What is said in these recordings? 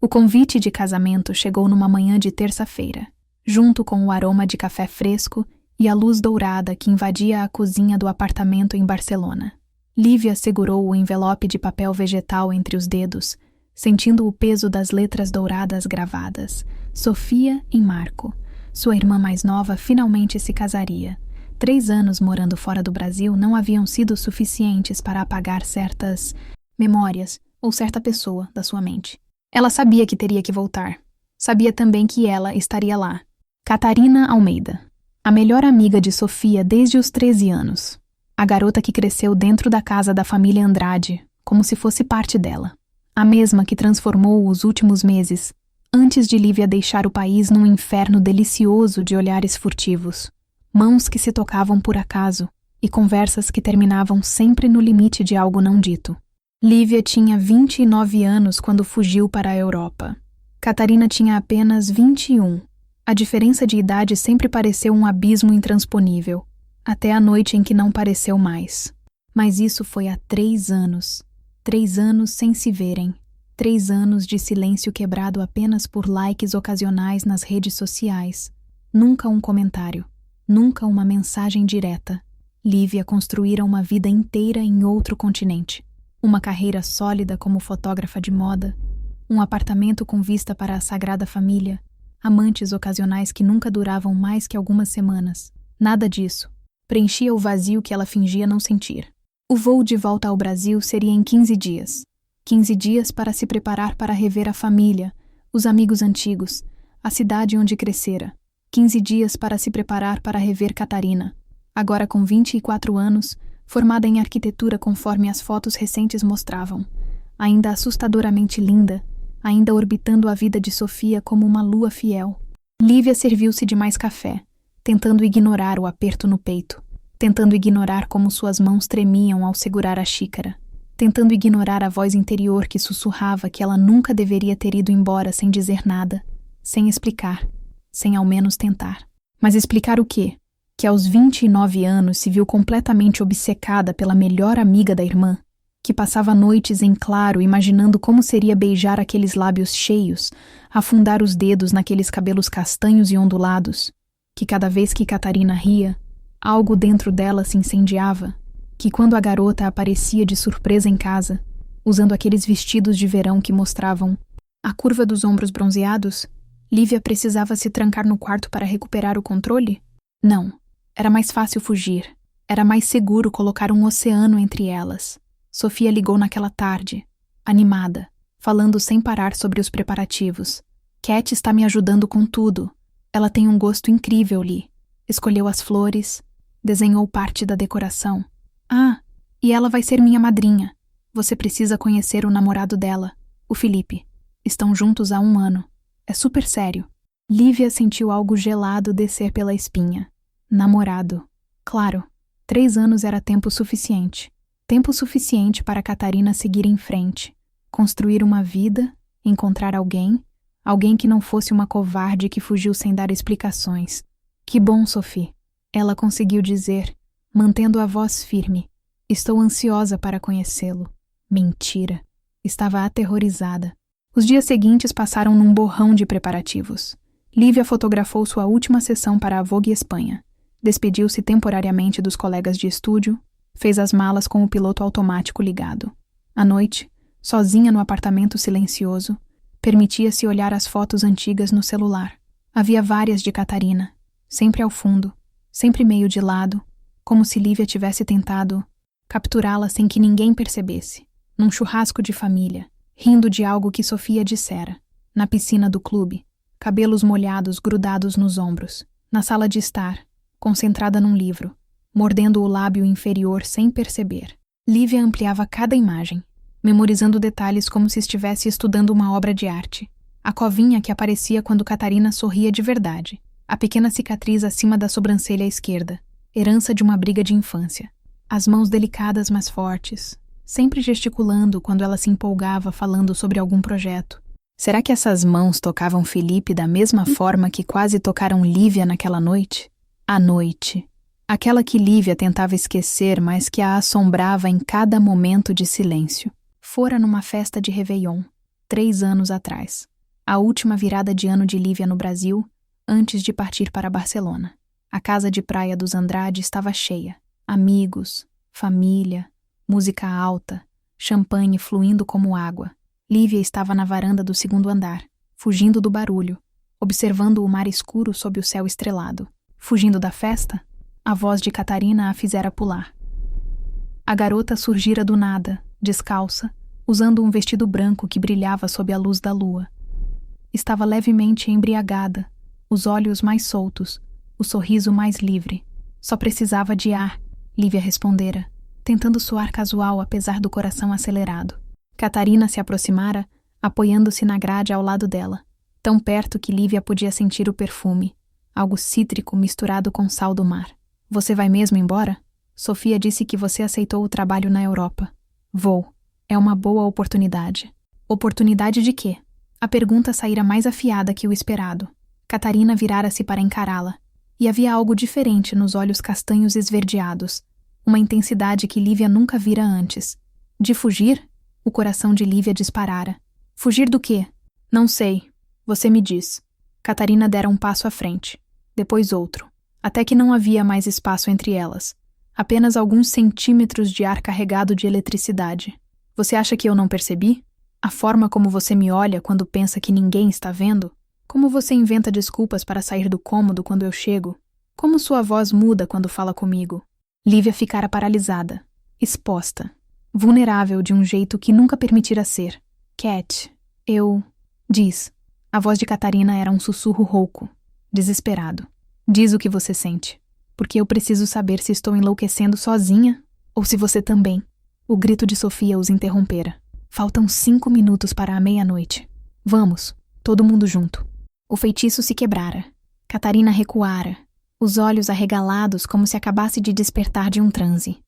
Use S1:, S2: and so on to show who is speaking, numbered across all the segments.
S1: O convite de casamento chegou numa manhã de terça-feira, junto com o aroma de café fresco e a luz dourada que invadia a cozinha do apartamento em Barcelona. Lívia segurou o envelope de papel vegetal entre os dedos, sentindo o peso das letras douradas gravadas. Sofia e Marco. Sua irmã mais nova finalmente se casaria. 3 anos morando fora do Brasil não haviam sido suficientes para apagar certas memórias ou certa pessoa da sua mente. Ela sabia que teria que voltar. Sabia também que ela estaria lá. Catarina Almeida. A melhor amiga de Sofia desde os 13 anos. A garota que cresceu dentro da casa da família Andrade, como se fosse parte dela. A mesma que transformou os últimos meses, antes de Lívia deixar o país num inferno delicioso de olhares furtivos. Mãos que se tocavam por acaso e conversas que terminavam sempre no limite de algo não dito. Lívia tinha 29 anos quando fugiu para a Europa. Catarina tinha apenas 21. A diferença de idade sempre pareceu um abismo intransponível, até a noite em que não pareceu mais. Mas isso foi há 3 anos. 3 anos sem se verem. 3 anos de silêncio quebrado apenas por likes ocasionais nas redes sociais. Nunca um comentário. Nunca uma mensagem direta. Lívia construíra uma vida inteira em outro continente. Uma carreira sólida como fotógrafa de moda. Um apartamento com vista para a Sagrada Família. Amantes ocasionais que nunca duravam mais que algumas semanas. Nada disso. Preenchia o vazio que ela fingia não sentir. O voo de volta ao Brasil seria em 15 dias. 15 dias para se preparar para rever a família, os amigos antigos, a cidade onde crescera. 15 dias para se preparar para rever Catarina, agora com 24 anos, formada em arquitetura conforme as fotos recentes mostravam, ainda assustadoramente linda, ainda orbitando a vida de Sofia como uma lua fiel. Lívia serviu-se de mais café, tentando ignorar o aperto no peito, tentando ignorar como suas mãos tremiam ao segurar a xícara, tentando ignorar a voz interior que sussurrava que ela nunca deveria ter ido embora sem dizer nada, sem explicar, sem ao menos tentar. Mas explicar o quê? Que aos 29 anos se viu completamente obcecada pela melhor amiga da irmã, que passava noites em claro imaginando como seria beijar aqueles lábios cheios, afundar os dedos naqueles cabelos castanhos e ondulados, que cada vez que Catarina ria, algo dentro dela se incendiava, que quando a garota aparecia de surpresa em casa, usando aqueles vestidos de verão que mostravam a curva dos ombros bronzeados, Lívia precisava se trancar no quarto para recuperar o controle? Não. Era mais fácil fugir. Era mais seguro colocar um oceano entre elas. Sofia ligou naquela tarde, animada, falando sem parar sobre os preparativos. Cat está me ajudando com tudo. Ela tem um gosto incrível, Li. Escolheu as flores, desenhou parte da decoração. Ah, e ela vai ser minha madrinha. Você precisa conhecer o namorado dela, o Felipe. Estão juntos há 1 ano. É super sério. Lívia sentiu algo gelado descer pela espinha. Namorado. Claro, 3 anos era tempo suficiente. Tempo suficiente para Catarina seguir em frente. Construir uma vida, encontrar alguém que não fosse uma covarde que fugiu sem dar explicações. Que bom, Sophie. Ela conseguiu dizer, mantendo a voz firme. Estou ansiosa para conhecê-lo. Mentira. Estava aterrorizada. Os dias seguintes passaram num borrão de preparativos. Lívia fotografou sua última sessão para a Vogue Espanha. Despediu-se temporariamente dos colegas de estúdio, fez as malas com o piloto automático ligado. À noite, sozinha no apartamento silencioso, permitia-se olhar as fotos antigas no celular. Havia várias de Catarina, sempre ao fundo, sempre meio de lado, como se Lívia tivesse tentado capturá-la sem que ninguém percebesse, num churrasco de família, rindo de algo que Sofia dissera, na piscina do clube, cabelos molhados grudados nos ombros, na sala de estar, concentrada num livro, mordendo o lábio inferior sem perceber. Lívia ampliava cada imagem, memorizando detalhes como se estivesse estudando uma obra de arte. A covinha que aparecia quando Catarina sorria de verdade, a pequena cicatriz acima da sobrancelha esquerda, herança de uma briga de infância. As mãos delicadas mas fortes, sempre gesticulando quando ela se empolgava falando sobre algum projeto. Será que essas mãos tocavam Felipe da mesma forma que quase tocaram Lívia naquela noite? A noite. Aquela que Lívia tentava esquecer, mas que a assombrava em cada momento de silêncio. Fora numa festa de Réveillon, 3 anos atrás. A última virada de ano de Lívia no Brasil, antes de partir para Barcelona. A casa de praia dos Andrade estava cheia. Amigos, família, música alta, champanhe fluindo como água. Lívia estava na varanda do segundo andar, fugindo do barulho, observando o mar escuro sob o céu estrelado. Fugindo da festa, a voz de Catarina a fizera pular. A garota surgira do nada, descalça, usando um vestido branco que brilhava sob a luz da lua. Estava levemente embriagada, os olhos mais soltos, o sorriso mais livre. Só precisava de ar, Lívia respondera, tentando soar casual apesar do coração acelerado. Catarina se aproximara, apoiando-se na grade ao lado dela, tão perto que Lívia podia sentir o perfume, algo cítrico misturado com sal do mar. Você vai mesmo embora? Sofia disse que você aceitou o trabalho na Europa. Vou. É uma boa oportunidade. Oportunidade de quê? A pergunta saíra mais afiada que o esperado. Catarina virara-se para encará-la, e havia algo diferente nos olhos castanhos esverdeados, uma intensidade que Lívia nunca vira antes. De fugir? O coração de Lívia disparara. Fugir do quê? Não sei. Você me diz. Catarina dera um passo à frente, depois outro, até que não havia mais espaço entre elas. Apenas alguns centímetros de ar carregado de eletricidade. Você acha que eu não percebi? A forma como você me olha quando pensa que ninguém está vendo? Como você inventa desculpas para sair do cômodo quando eu chego? Como sua voz muda quando fala comigo? Lívia ficara paralisada, exposta, vulnerável de um jeito que nunca permitira ser. Cat, diz. A voz de Catarina era um sussurro rouco, desesperado. Diz o que você sente, porque eu preciso saber se estou enlouquecendo sozinha ou se você também. O grito de Sofia os interrompera. Faltam 5 minutos para a meia-noite. Vamos, todo mundo junto. O feitiço se quebrara. Catarina recuara, os olhos arregalados como se acabasse de despertar de um transe.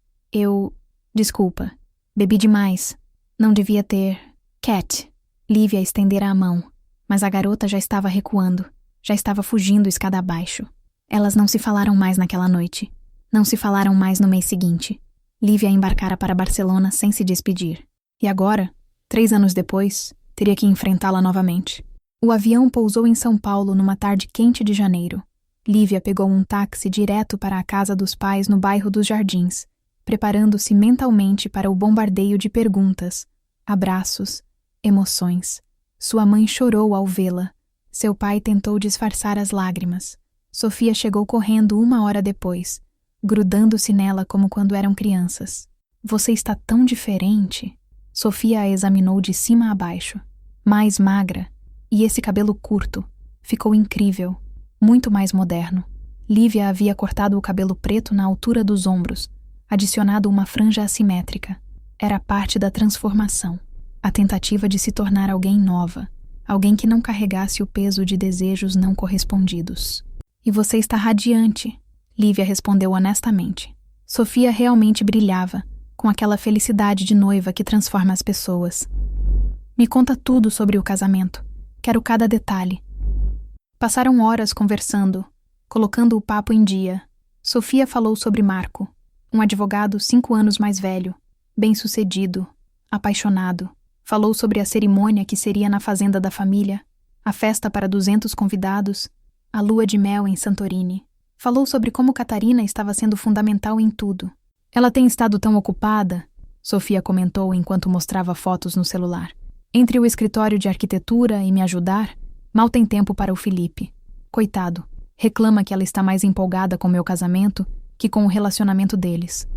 S1: Desculpa. Bebi demais. Não devia ter... Cat. Lívia estendera a mão, mas a garota já estava recuando, já estava fugindo escada abaixo. Elas não se falaram mais naquela noite. Não se falaram mais no mês seguinte. Lívia embarcara para Barcelona sem se despedir. E agora, 3 anos depois, teria que enfrentá-la novamente. O avião pousou em São Paulo numa tarde quente de janeiro. Lívia pegou um táxi direto para a casa dos pais no bairro dos Jardins, preparando-se mentalmente para o bombardeio de perguntas, abraços, emoções. Sua mãe chorou ao vê-la. Seu pai tentou disfarçar as lágrimas. Sofia chegou correndo 1 hora depois, grudando-se nela como quando eram crianças. Você está tão diferente. Sofia a examinou de cima a baixo. Mais magra, e esse cabelo curto. Ficou incrível, muito mais moderno. Lívia havia cortado o cabelo preto na altura dos ombros, adicionado uma franja assimétrica. Era parte da transformação. A tentativa de se tornar alguém nova, alguém que não carregasse o peso de desejos não correspondidos. E você está radiante, Lívia respondeu honestamente. Sofia realmente brilhava, com aquela felicidade de noiva que transforma as pessoas. Me conta tudo sobre o casamento. Quero cada detalhe. Passaram horas conversando, colocando o papo em dia. Sofia falou sobre Marco, um advogado 5 anos mais velho, bem-sucedido, apaixonado. Falou sobre a cerimônia que seria na fazenda da família, a festa para 200 convidados, a lua de mel em Santorini. Falou sobre como Catarina estava sendo fundamental em tudo. Ela tem estado tão ocupada, Sofia comentou enquanto mostrava fotos no celular. Entre o escritório de arquitetura e me ajudar, mal tem tempo para o Felipe. Coitado, reclama que ela está mais empolgada com meu casamento que com o relacionamento deles.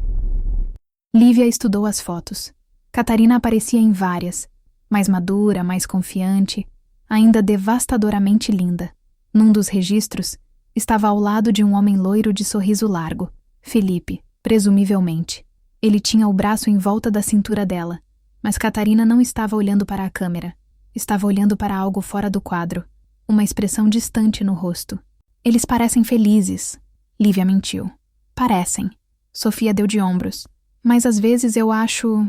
S1: Lívia estudou as fotos. Catarina aparecia em várias, mais madura, mais confiante, ainda devastadoramente linda. Num dos registros, estava ao lado de um homem loiro de sorriso largo, Felipe, presumivelmente. Ele tinha o braço em volta da cintura dela, mas Catarina não estava olhando para a câmera. Estava olhando para algo fora do quadro, uma expressão distante no rosto. Eles parecem felizes. Lívia mentiu. Parecem. Sofia deu de ombros. Mas às vezes eu acho...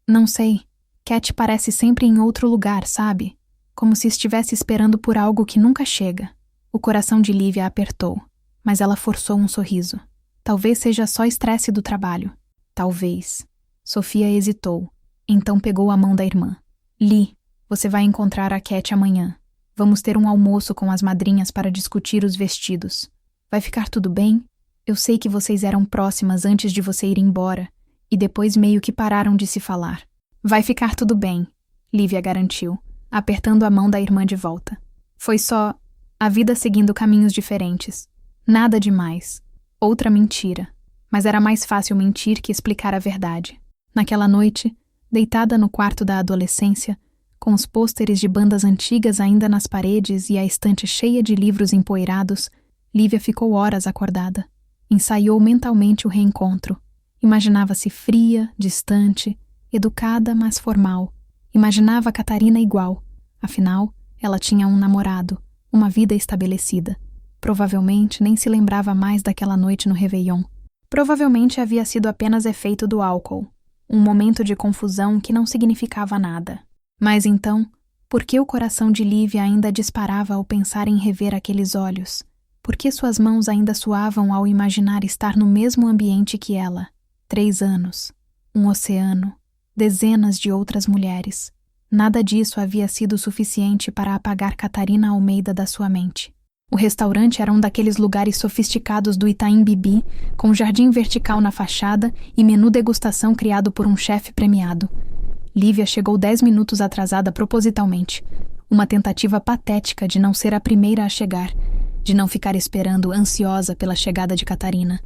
S1: Não sei. Cat parece sempre em outro lugar, sabe? Como se estivesse esperando por algo que nunca chega. O coração de Lívia apertou, mas ela forçou um sorriso. Talvez seja só estresse do trabalho. Talvez. Sofia hesitou. Então pegou a mão da irmã. Li, você vai encontrar a Cat amanhã. Vamos ter um almoço com as madrinhas para discutir os vestidos. Vai ficar tudo bem? Eu sei que vocês eram próximas antes de você ir embora, e depois meio que pararam de se falar. Vai ficar tudo bem, Lívia garantiu, apertando a mão da irmã de volta. Foi só a vida seguindo caminhos diferentes. Nada demais. Outra mentira. Mas era mais fácil mentir que explicar a verdade. Naquela noite, deitada no quarto da adolescência, com os pôsteres de bandas antigas ainda nas paredes e a estante cheia de livros empoeirados, Lívia ficou horas acordada. Ensaiou mentalmente o reencontro. Imaginava-se fria, distante, educada, mas formal. Imaginava Catarina igual. Afinal, ela tinha um namorado, uma vida estabelecida. Provavelmente nem se lembrava mais daquela noite no Réveillon. Provavelmente havia sido apenas efeito do álcool. Um momento de confusão que não significava nada. Mas então, por que o coração de Lívia ainda disparava ao pensar em rever aqueles olhos? Por que suas mãos ainda suavam ao imaginar estar no mesmo ambiente que ela? 3 anos, um oceano, dezenas de outras mulheres. Nada disso havia sido suficiente para apagar Catarina Almeida da sua mente. O restaurante era um daqueles lugares sofisticados do Itaim Bibi, com jardim vertical na fachada e menu degustação criado por um chefe premiado. Lívia chegou 10 minutos atrasada propositalmente, uma tentativa patética de não ser a primeira a chegar, de não ficar esperando ansiosa pela chegada de Catarina.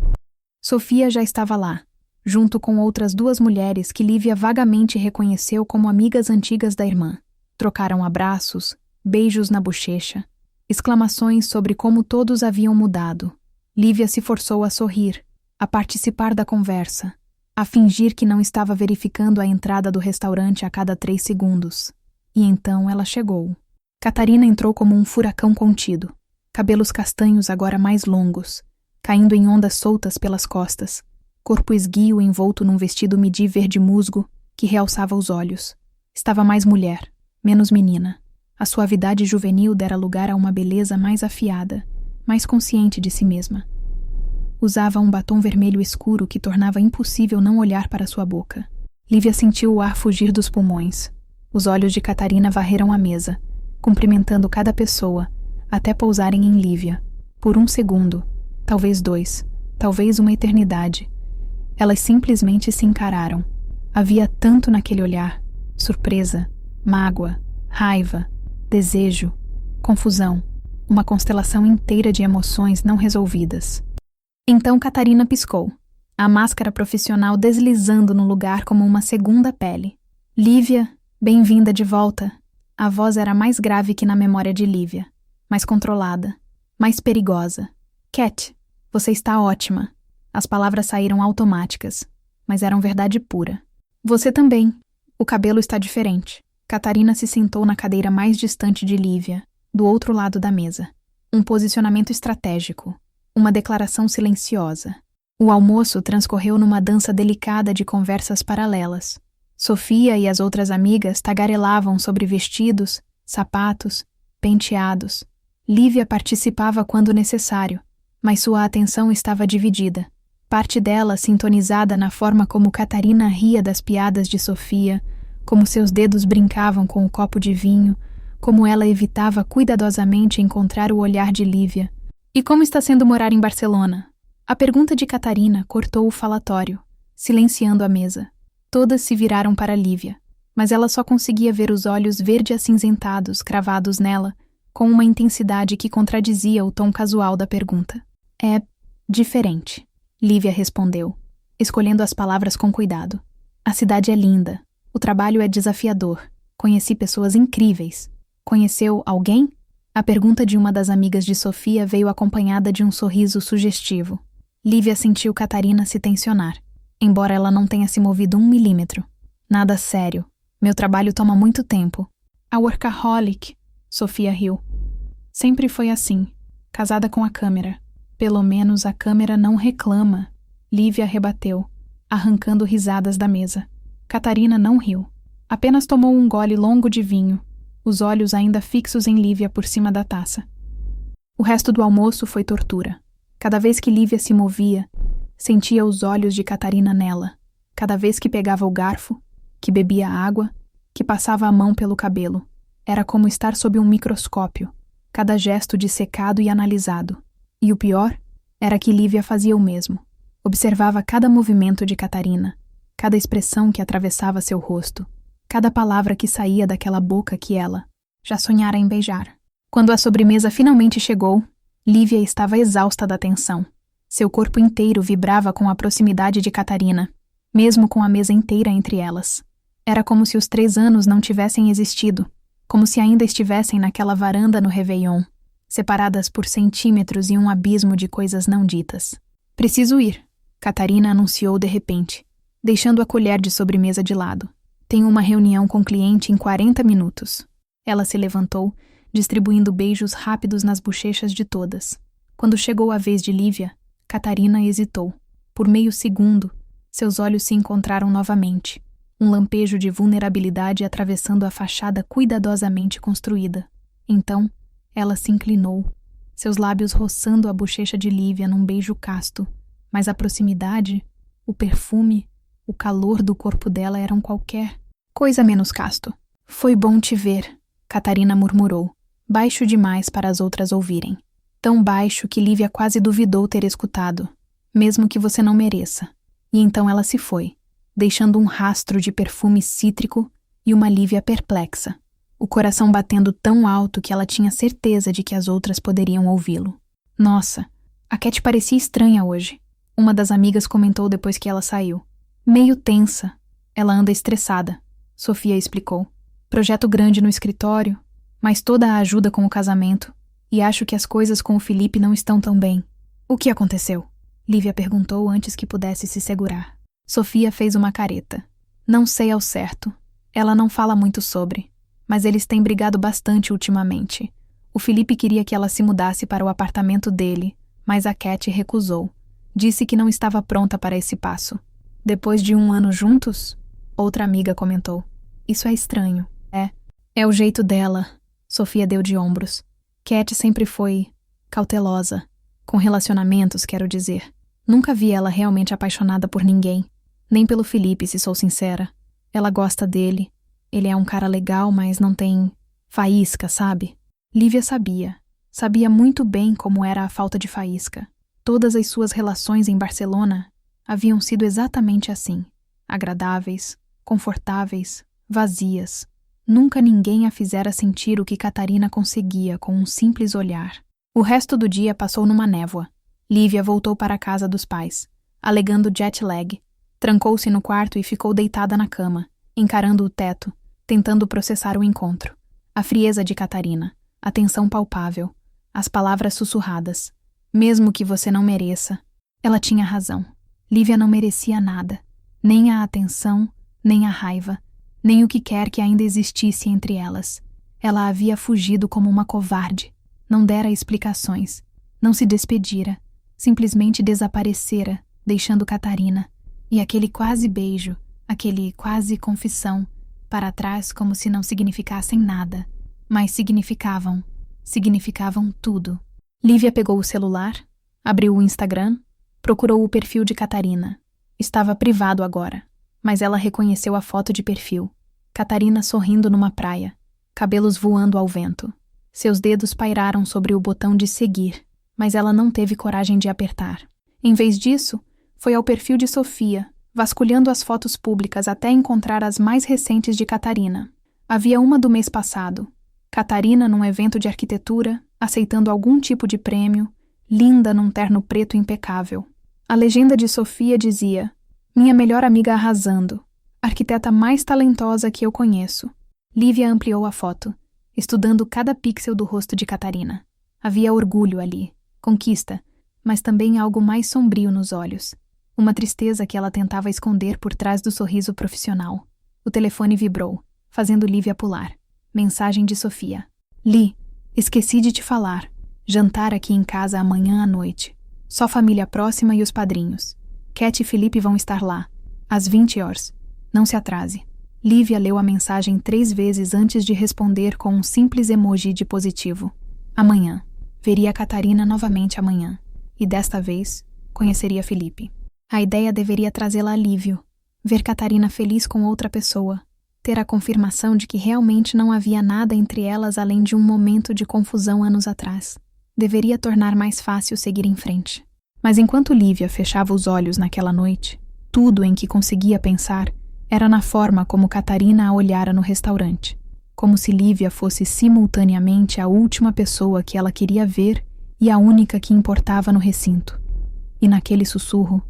S1: Sofia já estava lá, junto com outras 2 mulheres que Lívia vagamente reconheceu como amigas antigas da irmã. Trocaram abraços, beijos na bochecha, exclamações sobre como todos haviam mudado. Lívia se forçou a sorrir, a participar da conversa, a fingir que não estava verificando a entrada do restaurante a cada 3 segundos. E então ela chegou. Catarina entrou como um furacão contido, cabelos castanhos agora mais longos, caindo em ondas soltas pelas costas, corpo esguio envolto num vestido midi verde musgo que realçava os olhos. Estava mais mulher, menos menina. A suavidade juvenil dera lugar a uma beleza mais afiada, mais consciente de si mesma. Usava um batom vermelho escuro que tornava impossível não olhar para sua boca. Lívia sentiu o ar fugir dos pulmões. Os olhos de Catarina varreram a mesa, cumprimentando cada pessoa, até pousarem em Lívia. Por 1 segundo, talvez 2, talvez uma eternidade. Elas simplesmente se encararam. Havia tanto naquele olhar: surpresa, mágoa, raiva, desejo, confusão, uma constelação inteira de emoções não resolvidas. Então Catarina piscou, a máscara profissional deslizando no lugar como uma segunda pele. Lívia, bem-vinda de volta. A voz era mais grave que na memória de Lívia, mais controlada, mais perigosa. Cat, você está ótima. As palavras saíram automáticas, mas eram verdade pura. Você também. O cabelo está diferente. Catarina se sentou na cadeira mais distante de Lívia, do outro lado da mesa. Um posicionamento estratégico. Uma declaração silenciosa. O almoço transcorreu numa dança delicada de conversas paralelas. Sofia e as outras amigas tagarelavam sobre vestidos, sapatos, penteados. Lívia participava quando necessário, mas sua atenção estava dividida. Parte dela sintonizada na forma como Catarina ria das piadas de Sofia, como seus dedos brincavam com o copo de vinho, como ela evitava cuidadosamente encontrar o olhar de Lívia. E como está sendo morar em Barcelona? A pergunta de Catarina cortou o falatório, silenciando a mesa. Todas se viraram para Lívia, mas ela só conseguia ver os olhos verde-acinzentados cravados nela, com uma intensidade que contradizia o tom casual da pergunta. É diferente, Lívia respondeu, escolhendo as palavras com cuidado. A cidade é linda, o trabalho é desafiador, conheci pessoas incríveis. Conheceu alguém? A pergunta de uma das amigas de Sofia veio acompanhada de um sorriso sugestivo. Lívia sentiu Catarina se tensionar, embora ela não tenha se movido 1 milímetro. Nada sério. Meu trabalho toma muito tempo. A workaholic, Sofia riu. Sempre foi assim, casada com a câmera. Pelo menos a câmera não reclama, Lívia rebateu, arrancando risadas da mesa. Catarina não riu. Apenas tomou um gole longo de vinho, os olhos ainda fixos em Lívia por cima da taça. O resto do almoço foi tortura. Cada vez que Lívia se movia, sentia os olhos de Catarina nela. Cada vez que pegava o garfo, que bebia água, que passava a mão pelo cabelo. Era como estar sob um microscópio, cada gesto dissecado e analisado. E o pior era que Lívia fazia o mesmo. Observava cada movimento de Catarina, cada expressão que atravessava seu rosto, cada palavra que saía daquela boca que ela já sonhara em beijar. Quando a sobremesa finalmente chegou, Lívia estava exausta da tensão. Seu corpo inteiro vibrava com a proximidade de Catarina, mesmo com a mesa inteira entre elas. Era como se os 3 anos não tivessem existido, como se ainda estivessem naquela varanda no Réveillon, separadas por centímetros e um abismo de coisas não ditas. Preciso ir, Catarina anunciou de repente, deixando a colher de sobremesa de lado. Tenho uma reunião com o cliente em 40 minutos. Ela se levantou, distribuindo beijos rápidos nas bochechas de todas. Quando chegou a vez de Lívia, Catarina hesitou. Por meio segundo, seus olhos se encontraram novamente. Um lampejo de vulnerabilidade atravessando a fachada cuidadosamente construída. Então, ela se inclinou, seus lábios roçando a bochecha de Lívia num beijo casto, mas a proximidade, o perfume, o calor do corpo dela eram qualquer coisa menos casto. Foi bom te ver, Catarina murmurou, baixo demais para as outras ouvirem. Tão baixo que Lívia quase duvidou ter escutado, mesmo que você não mereça. E então ela se foi, deixando um rastro de perfume cítrico e uma Lívia perplexa, o coração batendo tão alto que ela tinha certeza de que as outras poderiam ouvi-lo. Nossa, a Cat parecia estranha hoje, uma das amigas comentou depois que ela saiu. Meio tensa. Ela anda estressada, Sofia explicou. Projeto grande no escritório, mas toda a ajuda com o casamento, e acho que as coisas com o Felipe não estão tão bem. O que aconteceu? Lívia perguntou antes que pudesse se segurar. Sofia fez uma careta. Não sei ao certo. Ela não fala muito sobre, mas eles têm brigado bastante ultimamente. O Felipe queria que ela se mudasse para o apartamento dele, mas a Cat recusou. Disse que não estava pronta para esse passo. Depois de 1 ano juntos? Outra amiga comentou. Isso é estranho. É o jeito dela. Sofia deu de ombros. Cat sempre foi cautelosa. Com relacionamentos, quero dizer. Nunca vi ela realmente apaixonada por ninguém. Nem pelo Felipe, se sou sincera. Ela gosta dele. Ele é um cara legal, mas não tem faísca, sabe? Lívia sabia. Sabia muito bem como era a falta de faísca. Todas as suas relações em Barcelona haviam sido exatamente assim. Agradáveis, confortáveis, vazias. Nunca ninguém a fizera sentir o que Catarina conseguia com um simples olhar. O resto do dia passou numa névoa. Lívia voltou para a casa dos pais, alegando jet lag. Trancou-se no quarto e ficou deitada na cama, encarando o teto, tentando processar o encontro. A frieza de Catarina, a tensão palpável, as palavras sussurradas. Mesmo que você não mereça. Ela tinha razão. Lívia não merecia nada. Nem a atenção, nem a raiva, nem o que quer que ainda existisse entre elas. Ela havia fugido como uma covarde. Não dera explicações. Não se despedira. Simplesmente desaparecera, deixando Catarina. E aquele quase beijo, aquele quase confissão, para trás como se não significassem nada. Mas significavam. Significavam tudo. Lívia pegou o celular, abriu o Instagram, procurou o perfil de Catarina. Estava privado agora, mas ela reconheceu a foto de perfil. Catarina sorrindo numa praia, cabelos voando ao vento. Seus dedos pairaram sobre o botão de seguir, mas ela não teve coragem de apertar. Em vez disso, foi ao perfil de Sofia, vasculhando as fotos públicas até encontrar as mais recentes de Catarina. Havia uma do mês passado. Catarina num evento de arquitetura, aceitando algum tipo de prêmio, linda num terno preto impecável. A legenda de Sofia dizia: minha melhor amiga arrasando, arquiteta mais talentosa que eu conheço. Lívia ampliou a foto, estudando cada pixel do rosto de Catarina. Havia orgulho ali, conquista, mas também algo mais sombrio nos olhos. Uma tristeza que ela tentava esconder por trás do sorriso profissional. O telefone vibrou, fazendo Lívia pular. Mensagem de Sofia. Li, esqueci de te falar. Jantar aqui em casa amanhã à noite. Só família próxima e os padrinhos. Cat e Felipe vão estar lá, às 20 horas. Não se atrase. Lívia leu a mensagem 3 vezes antes de responder com um simples emoji de positivo. Amanhã. Veria a Catarina novamente amanhã. E desta vez, conheceria Felipe. A ideia deveria trazê-la alívio. Ver Catarina feliz com outra pessoa. ter a confirmação de que realmente não havia nada entre elas além de um momento de confusão anos atrás. Deveria tornar mais fácil seguir em frente. Mas enquanto Lívia fechava os olhos naquela noite, tudo em que conseguia pensar era na forma como Catarina a olhara no restaurante, como se Lívia fosse simultaneamente a última pessoa que ela queria ver e a única que importava no recinto. E naquele sussurro,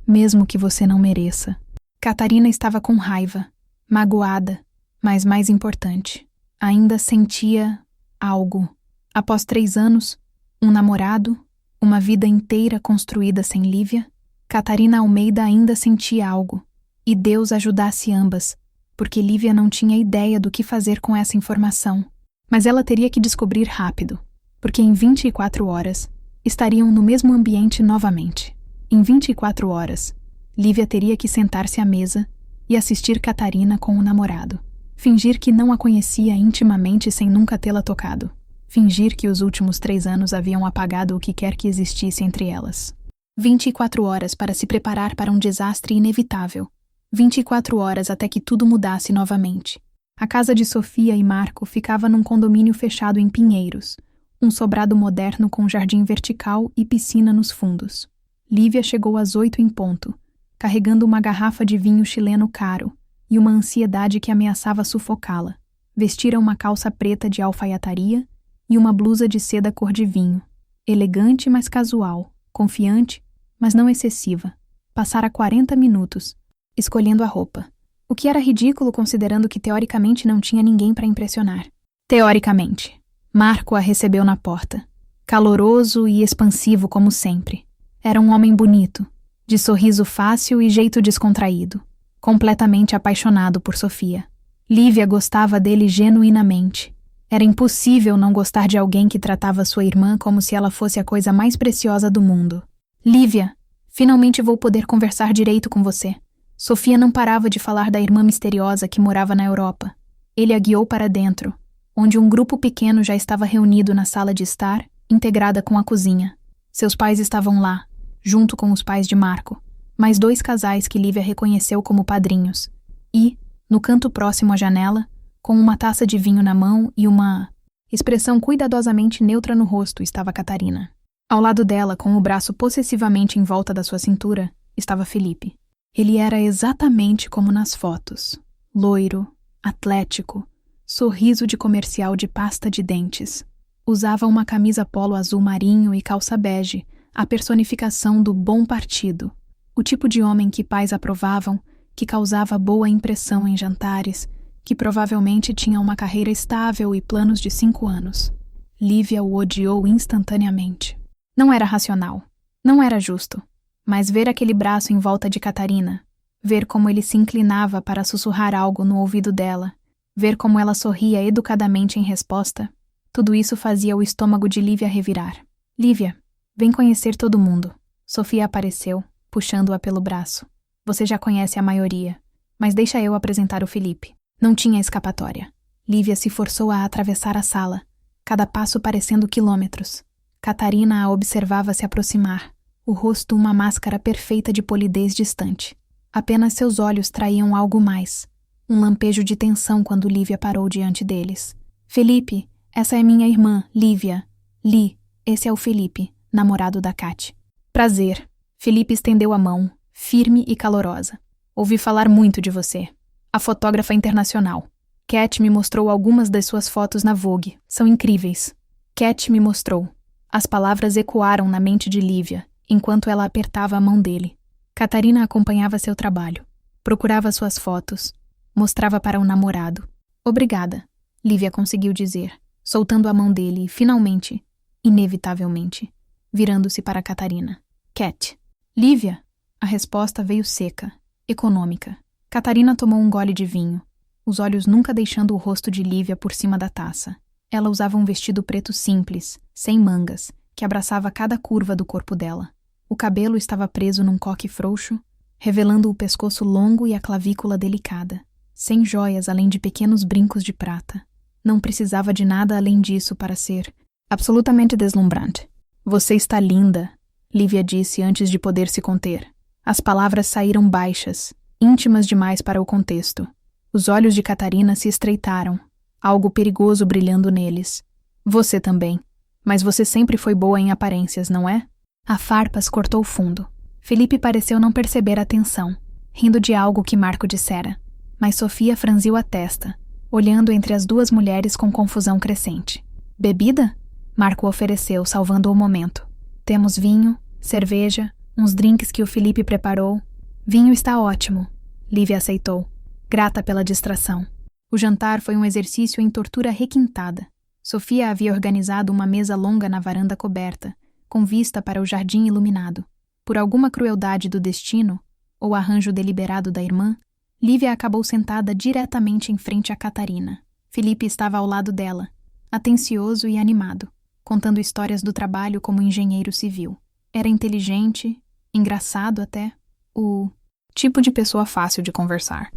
S1: mesmo que você não mereça. Catarina estava com raiva, magoada, mas mais importante, ainda sentia algo. Após 3 anos, um namorado, uma vida inteira construída sem Lívia, Catarina Almeida ainda sentia algo. E Deus ajudasse ambas, porque Lívia não tinha ideia do que fazer com essa informação. Mas ela teria que descobrir rápido, porque em 24 horas estariam no mesmo ambiente novamente. Em 24 horas, Lívia teria que sentar-se à mesa e assistir Catarina com o namorado. Fingir que não a conhecia intimamente sem nunca tê-la tocado. Fingir que os últimos 3 anos haviam apagado o que quer que existisse entre elas. 24 horas para se preparar para um desastre inevitável. 24 horas até que tudo mudasse novamente. A casa de Sofia e Marco ficava num condomínio fechado em Pinheiros, um sobrado moderno com jardim vertical e piscina nos fundos. Lívia chegou às 8 em ponto, carregando uma garrafa de vinho chileno caro e uma ansiedade que ameaçava sufocá-la. Vestira uma calça preta de alfaiataria e uma blusa de seda cor de vinho. Elegante, mas casual. Confiante, mas não excessiva. Passara 40 minutos, escolhendo a roupa. O que era ridículo considerando que teoricamente não tinha ninguém para impressionar. Teoricamente. Marco a recebeu na porta. Caloroso e expansivo como sempre. Era um homem bonito, de sorriso fácil e jeito descontraído. Completamente apaixonado por Sofia. Lívia gostava dele genuinamente. Era impossível não gostar de alguém que tratava sua irmã como se ela fosse a coisa mais preciosa do mundo. Lívia, finalmente vou poder conversar direito com você. Sofia não parava de falar da irmã misteriosa que morava na Europa. Ele a guiou para dentro, onde um grupo pequeno já estava reunido na sala de estar, integrada com a cozinha. Seus pais estavam lá, junto com os pais de Marco, mais 2 casais que Lívia reconheceu como padrinhos. E, no canto próximo à janela, com uma taça de vinho na mão e uma expressão cuidadosamente neutra no rosto, estava Catarina. Ao lado dela, com o braço possessivamente em volta da sua cintura, estava Felipe. Ele era exatamente como nas fotos. Loiro, atlético, sorriso de comercial de pasta de dentes. Usava uma camisa polo azul marinho e calça bege, a personificação do bom partido. O tipo de homem que pais aprovavam, que causava boa impressão em jantares, que provavelmente tinha uma carreira estável e planos de 5 anos. Lívia o odiou instantaneamente. Não era racional, não era justo, mas ver aquele braço em volta de Catarina, ver como ele se inclinava para sussurrar algo no ouvido dela, ver como ela sorria educadamente em resposta, tudo isso fazia o estômago de Lívia revirar. Lívia, vem conhecer todo mundo. Sofia apareceu, puxando-a pelo braço. Você já conhece a maioria, mas deixa eu apresentar o Felipe. Não tinha escapatória. Lívia se forçou a atravessar a sala, cada passo parecendo quilômetros. Catarina a observava se aproximar, o rosto uma máscara perfeita de polidez distante. Apenas seus olhos traíam algo mais, um lampejo de tensão quando Lívia parou diante deles. Felipe, essa é minha irmã, Lívia. Li, esse é o Felipe, namorado da Cat. Prazer. Felipe estendeu a mão, firme e calorosa. Ouvi falar muito de você. A fotógrafa internacional. Cat me mostrou algumas das suas fotos na Vogue. São incríveis. Cat me mostrou. As palavras ecoaram na mente de Lívia, enquanto ela apertava a mão dele. Catarina acompanhava seu trabalho. Procurava suas fotos. Mostrava para o namorado. Obrigada, Lívia conseguiu dizer, soltando a mão dele e, finalmente, inevitavelmente, virando-se para Catarina. Cat. Lívia? A resposta veio seca, econômica. Catarina tomou um gole de vinho, os olhos nunca deixando o rosto de Lívia por cima da taça. Ela usava um vestido preto simples, sem mangas, que abraçava cada curva do corpo dela. O cabelo estava preso num coque frouxo, revelando o pescoço longo e a clavícula delicada, sem joias além de pequenos brincos de prata. Não precisava de nada além disso para ser absolutamente deslumbrante. Você está linda, Lívia disse antes de poder se conter. As palavras saíram baixas, íntimas demais para o contexto. Os olhos de Catarina se estreitaram, algo perigoso brilhando neles. Você também. Mas você sempre foi boa em aparências, não é? A farpas cortou fundo. Felipe pareceu não perceber a tensão, rindo de algo que Marco dissera. Mas Sofia franziu a testa, olhando entre as duas mulheres com confusão crescente. Bebida? Marco ofereceu, salvando o momento. Temos vinho, cerveja, uns drinks que o Felipe preparou. Vinho está ótimo. Lívia aceitou, grata pela distração. O jantar foi um exercício em tortura requintada. Sofia havia organizado uma mesa longa na varanda coberta, com vista para o jardim iluminado. Por alguma crueldade do destino, ou arranjo deliberado da irmã, Lívia acabou sentada diretamente em frente a Catarina. Felipe estava ao lado dela, atencioso e animado, contando histórias do trabalho como engenheiro civil. Era inteligente, engraçado até, o tipo de pessoa fácil de conversar.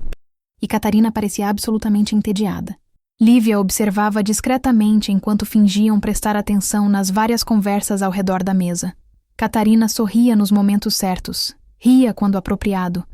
S1: E Catarina parecia absolutamente entediada. Lívia observava discretamente enquanto fingiam prestar atenção nas várias conversas ao redor da mesa. Catarina sorria nos momentos certos, ria quando apropriado,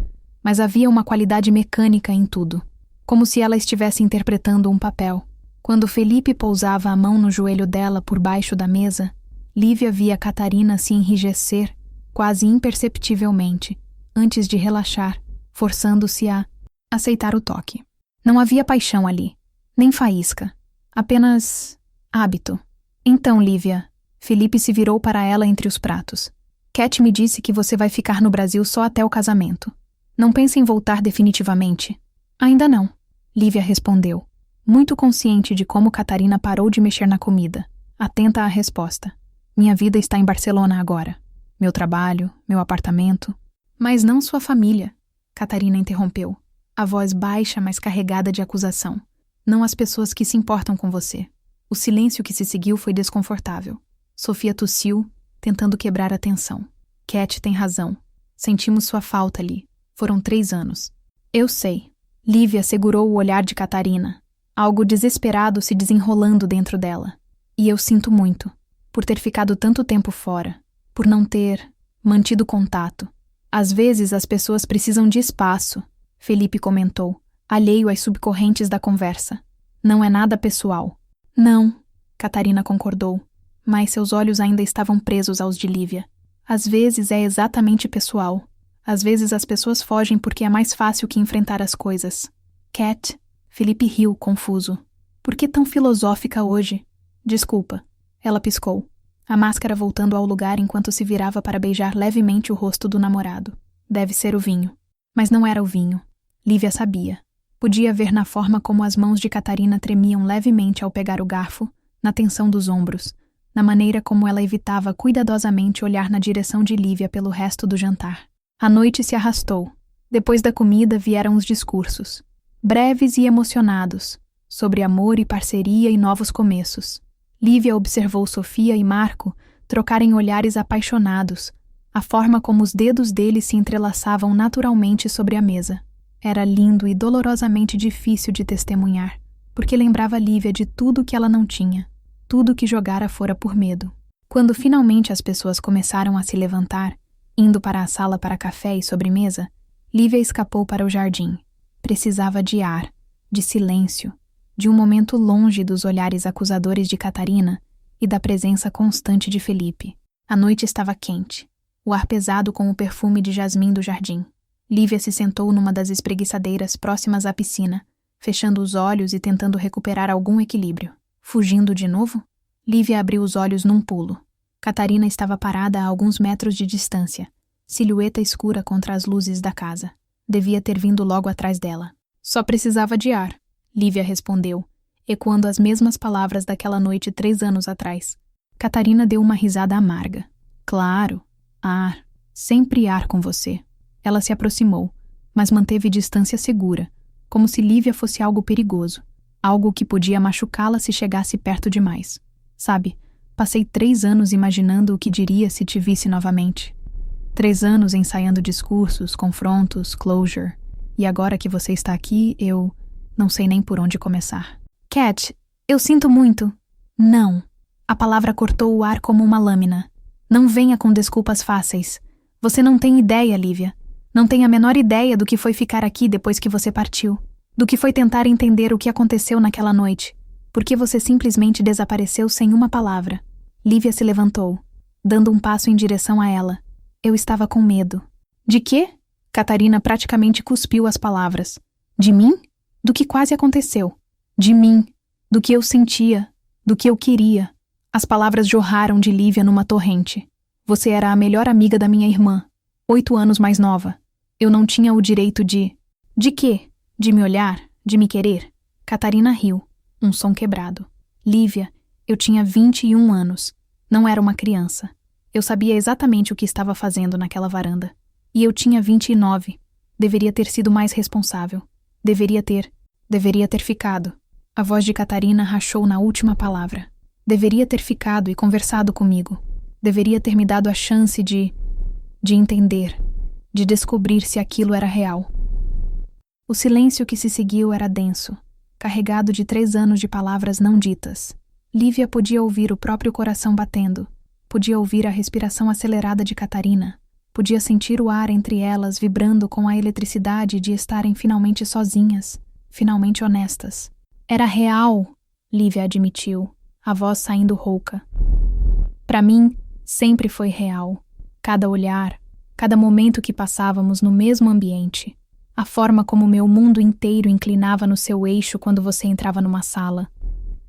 S1: mas havia uma qualidade mecânica em tudo, como se ela estivesse interpretando um papel. Quando Felipe pousava a mão no joelho dela por baixo da mesa, Lívia via Catarina se enrijecer, quase imperceptivelmente, antes de relaxar, forçando-se a aceitar o toque. Não havia paixão ali, nem faísca, apenas hábito. Então, Lívia, Felipe se virou para ela entre os pratos. Cat me disse que você vai ficar no Brasil só até o casamento. Não pensa em voltar definitivamente? Ainda não, Lívia respondeu, muito consciente de como Catarina parou de mexer na comida, atenta à resposta. Minha vida está em Barcelona agora. Meu trabalho, meu apartamento. Mas não sua família, Catarina interrompeu, a voz baixa, mas carregada de acusação. Não as pessoas que se importam com você. O silêncio que se seguiu foi desconfortável. Sofia tossiu, tentando quebrar a tensão. Cat tem razão. Sentimos sua falta ali. Foram 3 anos. Eu sei. Lívia segurou o olhar de Catarina. Algo desesperado se desenrolando dentro dela. E eu sinto muito. Por ter ficado tanto tempo fora. Por não ter mantido contato. Às vezes as pessoas precisam de espaço, Felipe comentou, alheio às subcorrentes da conversa. Não é nada pessoal. Não, Catarina concordou, mas seus olhos ainda estavam presos aos de Lívia. Às vezes é exatamente pessoal. Às vezes as pessoas fogem porque é mais fácil que enfrentar as coisas. Cat, Felipe riu, confuso. Por que tão filosófica hoje? Desculpa, ela piscou, a máscara voltando ao lugar enquanto se virava para beijar levemente o rosto do namorado. Deve ser o vinho. Mas não era o vinho. Lívia sabia. Podia ver na forma como as mãos de Catarina tremiam levemente ao pegar o garfo, na tensão dos ombros, na maneira como ela evitava cuidadosamente olhar na direção de Lívia pelo resto do jantar. A noite se arrastou. Depois da comida vieram os discursos, breves e emocionados, sobre amor e parceria e novos começos. Lívia observou Sofia e Marco trocarem olhares apaixonados, a forma como os dedos deles se entrelaçavam naturalmente sobre a mesa. Era lindo e dolorosamente difícil de testemunhar, porque lembrava Lívia de tudo que ela não tinha, tudo que jogara fora por medo. Quando finalmente as pessoas começaram a se levantar, indo para a sala para café e sobremesa, Lívia escapou para o jardim. Precisava de ar, de silêncio, de um momento longe dos olhares acusadores de Catarina e da presença constante de Felipe. A noite estava quente, o ar pesado com o perfume de jasmim do jardim. Lívia se sentou numa das espreguiçadeiras próximas à piscina, fechando os olhos e tentando recuperar algum equilíbrio. Fugindo de novo? Lívia abriu os olhos num pulo. Catarina estava parada a alguns metros de distância, silhueta escura contra as luzes da casa. Devia ter vindo logo atrás dela. Só precisava de ar, Lívia respondeu, ecoando as mesmas palavras daquela noite 3 anos atrás. Catarina deu uma risada amarga. Claro, ar, sempre ar com você. Ela se aproximou, mas manteve distância segura, como se Lívia fosse algo perigoso, algo que podia machucá-la se chegasse perto demais. Sabe, passei 3 anos imaginando o que diria se te visse novamente. 3 anos ensaiando discursos, confrontos, closure. E agora que você está aqui, eu não sei nem por onde começar. Cat, eu sinto muito. Não. A palavra cortou o ar como uma lâmina. Não venha com desculpas fáceis. Você não tem ideia, Lívia. Não tem a menor ideia do que foi ficar aqui depois que você partiu. do que foi tentar entender o que aconteceu naquela noite, porque você simplesmente desapareceu sem uma palavra. Lívia se levantou, dando um passo em direção a ela. Eu estava com medo. De quê? Catarina praticamente cuspiu as palavras. De mim? Do que quase aconteceu. De mim. Do que eu sentia. Do que eu queria. As palavras jorraram de Lívia numa torrente. Você era a melhor amiga da minha irmã, 8 anos mais nova. Eu não tinha o direito de... De quê? De me olhar? De me querer? Catarina riu, um som quebrado. Lívia, eu tinha 21 anos. Não era uma criança. Eu sabia exatamente o que estava fazendo naquela varanda. E eu tinha 29. Deveria ter sido mais responsável. Deveria ter ficado. A voz de Catarina rachou na última palavra. Deveria ter ficado e conversado comigo. Deveria ter me dado a chance de entender, de descobrir se aquilo era real. O silêncio que se seguiu era denso, carregado de 3 anos de palavras não ditas. Lívia podia ouvir o próprio coração batendo, podia ouvir a respiração acelerada de Catarina, podia sentir o ar entre elas vibrando com a eletricidade de estarem finalmente sozinhas, finalmente honestas. Era real, Lívia admitiu, a voz saindo rouca. Para mim, sempre foi real. Cada olhar, cada momento que passávamos no mesmo ambiente. A forma como meu mundo inteiro inclinava no seu eixo quando você entrava numa sala.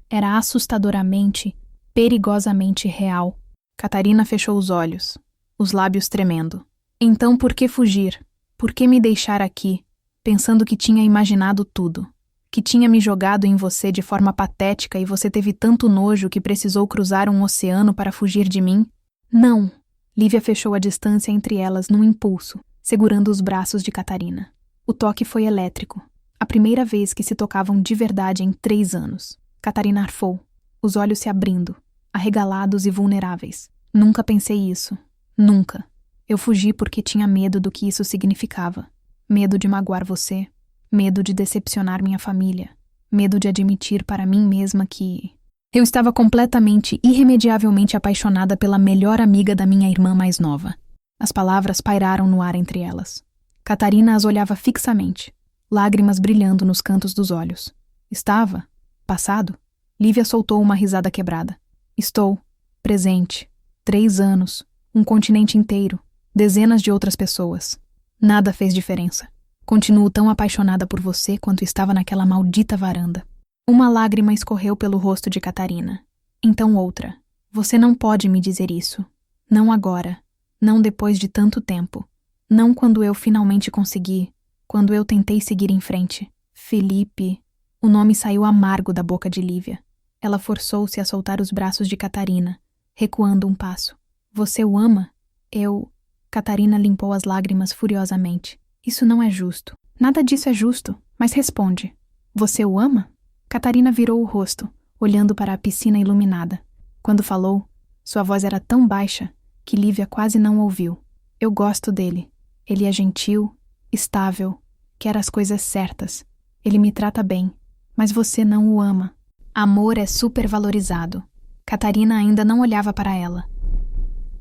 S1: Era assustadoramente, perigosamente real. Catarina fechou os olhos, os lábios tremendo. Então por que fugir? Por que me deixar aqui, pensando que tinha imaginado tudo? Que tinha me jogado em você de forma patética e você teve tanto nojo que precisou cruzar um oceano para fugir de mim? Não! Lívia fechou a distância entre elas num impulso, segurando os braços de Catarina. O toque foi elétrico. A primeira vez que se tocavam de verdade em 3 anos. Catarina arfou, os olhos se abrindo, arregalados e vulneráveis. Nunca pensei isso. Nunca. Eu fugi porque tinha medo do que isso significava. Medo de magoar você. Medo de decepcionar minha família. Medo de admitir para mim mesma que... Eu estava completamente, irremediavelmente apaixonada pela melhor amiga da minha irmã mais nova. As palavras pairaram no ar entre elas. Catarina as olhava fixamente, lágrimas brilhando nos cantos dos olhos. Estava? Passado? Lívia soltou uma risada quebrada. Estou. Presente. 3 anos. Um continente inteiro. Dezenas de outras pessoas. Nada fez diferença. Continuo tão apaixonada por você quanto estava naquela maldita varanda. Uma lágrima escorreu pelo rosto de Catarina. Então outra. Você não pode me dizer isso. Não agora. Não depois de tanto tempo. Não quando eu finalmente consegui. Quando eu tentei seguir em frente. Felipe. O nome saiu amargo da boca de Lívia. Ela forçou-se a soltar os braços de Catarina, recuando um passo. Você o ama? Eu... Catarina limpou as lágrimas furiosamente. Isso não é justo. Nada disso é justo. Mas responde. Você o ama? Catarina virou o rosto, olhando para a piscina iluminada. Quando falou, sua voz era tão baixa que Lívia quase não ouviu. Eu gosto dele. Ele é gentil, estável, quer as coisas certas. Ele me trata bem, mas você não o ama. Amor é supervalorizado. Catarina ainda não olhava para ela.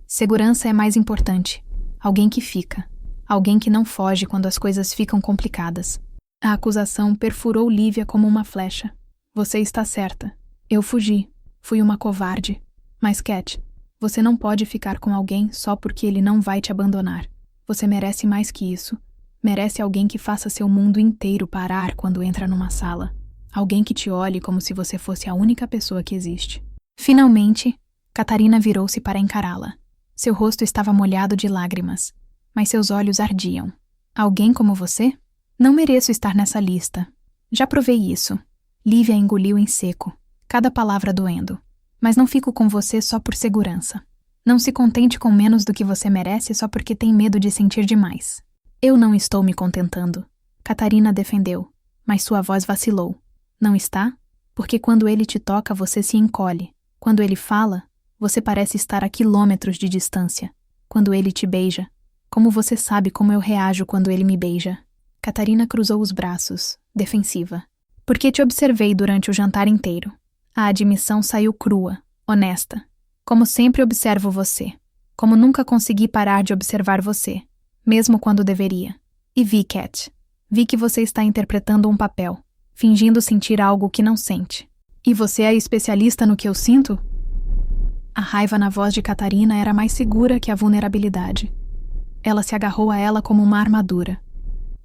S1: Segurança é mais importante. Alguém que fica. Alguém que não foge quando as coisas ficam complicadas. A acusação perfurou Lívia como uma flecha. Você está certa. Eu fugi. Fui uma covarde. Mas, Cat, você não pode ficar com alguém só porque ele não vai te abandonar. Você merece mais que isso. Merece alguém que faça seu mundo inteiro parar quando entra numa sala. Alguém que te olhe como se você fosse a única pessoa que existe. Finalmente, Catarina virou-se para encará-la. Seu rosto estava molhado de lágrimas, mas seus olhos ardiam. Alguém como você? Não mereço estar nessa lista. Já provei isso. Lívia engoliu em seco, cada palavra doendo. Mas não fico com você só por segurança. Não se contente com menos do que você merece só porque tem medo de sentir demais. Eu não estou me contentando. Catarina defendeu, mas sua voz vacilou. Não está? Porque quando ele te toca, você se encolhe. Quando ele fala, você parece estar a quilômetros de distância. Quando ele te beija, como você sabe como eu reajo quando ele me beija? Catarina cruzou os braços, defensiva. Porque te observei durante o jantar inteiro. A admissão saiu crua, honesta. Como sempre observo você. Como nunca consegui parar de observar você. Mesmo quando deveria. E vi, Cat. Vi que você está interpretando um papel, fingindo sentir algo que não sente. E você é especialista no que eu sinto? A raiva na voz de Catarina era mais segura que a vulnerabilidade. Ela se agarrou a ela como uma armadura.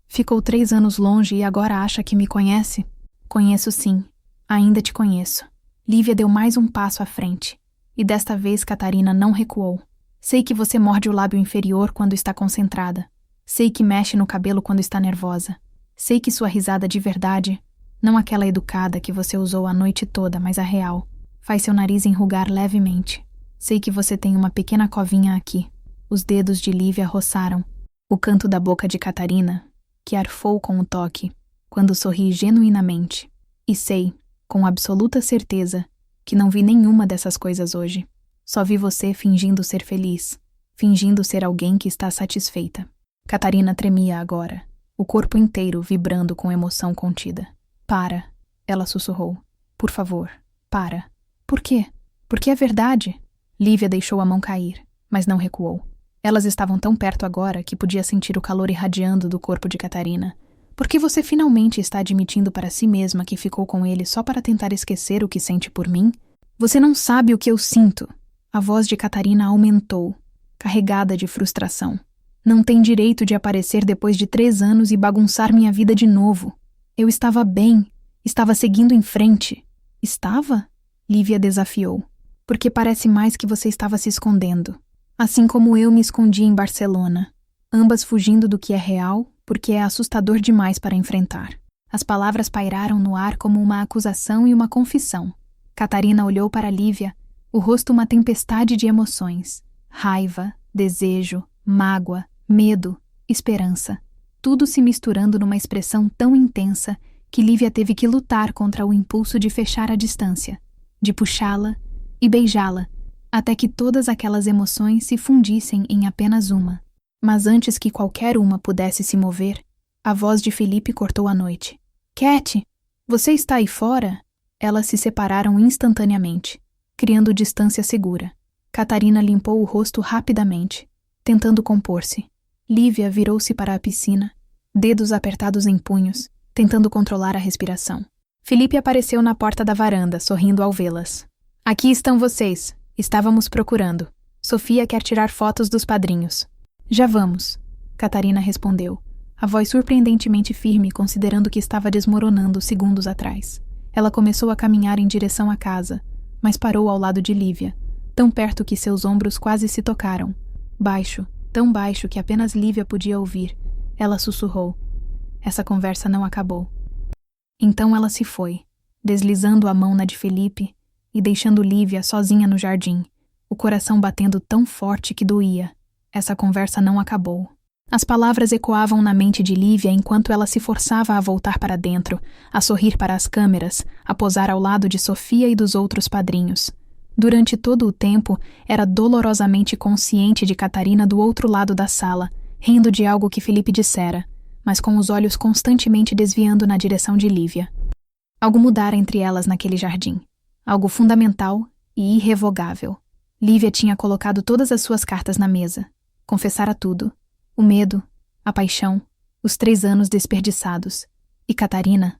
S1: Ficou 3 anos longe e agora acha que me conhece? Conheço sim. Ainda te conheço. Lívia deu mais um passo à frente. E desta vez Catarina não recuou. Sei que você morde o lábio inferior quando está concentrada. Sei que mexe no cabelo quando está nervosa. Sei que sua risada de verdade, não aquela educada que você usou a noite toda, mas a real, faz seu nariz enrugar levemente. Sei que você tem uma pequena covinha aqui. Os dedos de Lívia roçaram o canto da boca de Catarina, que arfou com o toque, quando sorri genuinamente. E sei, com absoluta certeza, que não vi nenhuma dessas coisas hoje. Só vi você fingindo ser feliz, fingindo ser alguém que está satisfeita. Catarina tremia agora, o corpo inteiro vibrando com emoção contida. Para, ela sussurrou. Por favor, para. Por quê? Porque é verdade. Lívia deixou a mão cair, mas não recuou. Elas estavam tão perto agora que podia sentir o calor irradiando do corpo de Catarina. Por que você finalmente está admitindo para si mesma que ficou com ele só para tentar esquecer o que sente por mim? Você não sabe o que eu sinto. A voz de Catarina aumentou, carregada de frustração. Não tem direito de aparecer depois de 3 anos e bagunçar minha vida de novo. Eu estava bem, estava seguindo em frente. Estava? Lívia desafiou. Porque parece mais que você estava se escondendo. Assim como eu me escondi em Barcelona. Ambas fugindo do que é real, porque é assustador demais para enfrentar. As palavras pairaram no ar como uma acusação e uma confissão. Catarina olhou para Lívia, o rosto uma tempestade de emoções. Raiva, desejo, mágoa, medo, esperança. Tudo se misturando numa expressão tão intensa que Lívia teve que lutar contra o impulso de fechar a distância, de puxá-la e beijá-la, até que todas aquelas emoções se fundissem em apenas uma. Mas antes que qualquer uma pudesse se mover, a voz de Felipe cortou a noite. Cat, você está aí fora? Elas se separaram instantaneamente, criando distância segura. Catarina limpou o rosto rapidamente, tentando compor-se. Lívia virou-se para a piscina, dedos apertados em punhos, tentando controlar a respiração. Felipe apareceu na porta da varanda, sorrindo ao vê-las. Aqui estão vocês. Estávamos procurando. Sofia quer tirar fotos dos padrinhos. Já vamos, Catarina respondeu, a voz surpreendentemente firme considerando que estava desmoronando segundos atrás. Ela começou a caminhar em direção à casa, mas parou ao lado de Lívia, tão perto que seus ombros quase se tocaram. Baixo, tão baixo que apenas Lívia podia ouvir, ela sussurrou. Essa conversa não acabou. Então ela se foi, deslizando a mão na de Felipe e deixando Lívia sozinha no jardim, o coração batendo tão forte que doía. Essa conversa não acabou. As palavras ecoavam na mente de Lívia enquanto ela se forçava a voltar para dentro, a sorrir para as câmeras, a posar ao lado de Sofia e dos outros padrinhos. Durante todo o tempo, era dolorosamente consciente de Catarina do outro lado da sala, rindo de algo que Felipe dissera, mas com os olhos constantemente desviando na direção de Lívia. Algo mudara entre elas naquele jardim. Algo fundamental e irrevogável. Lívia tinha colocado todas as suas cartas na mesa. Confessara tudo. O medo, a paixão, os 3 anos desperdiçados. E Catarina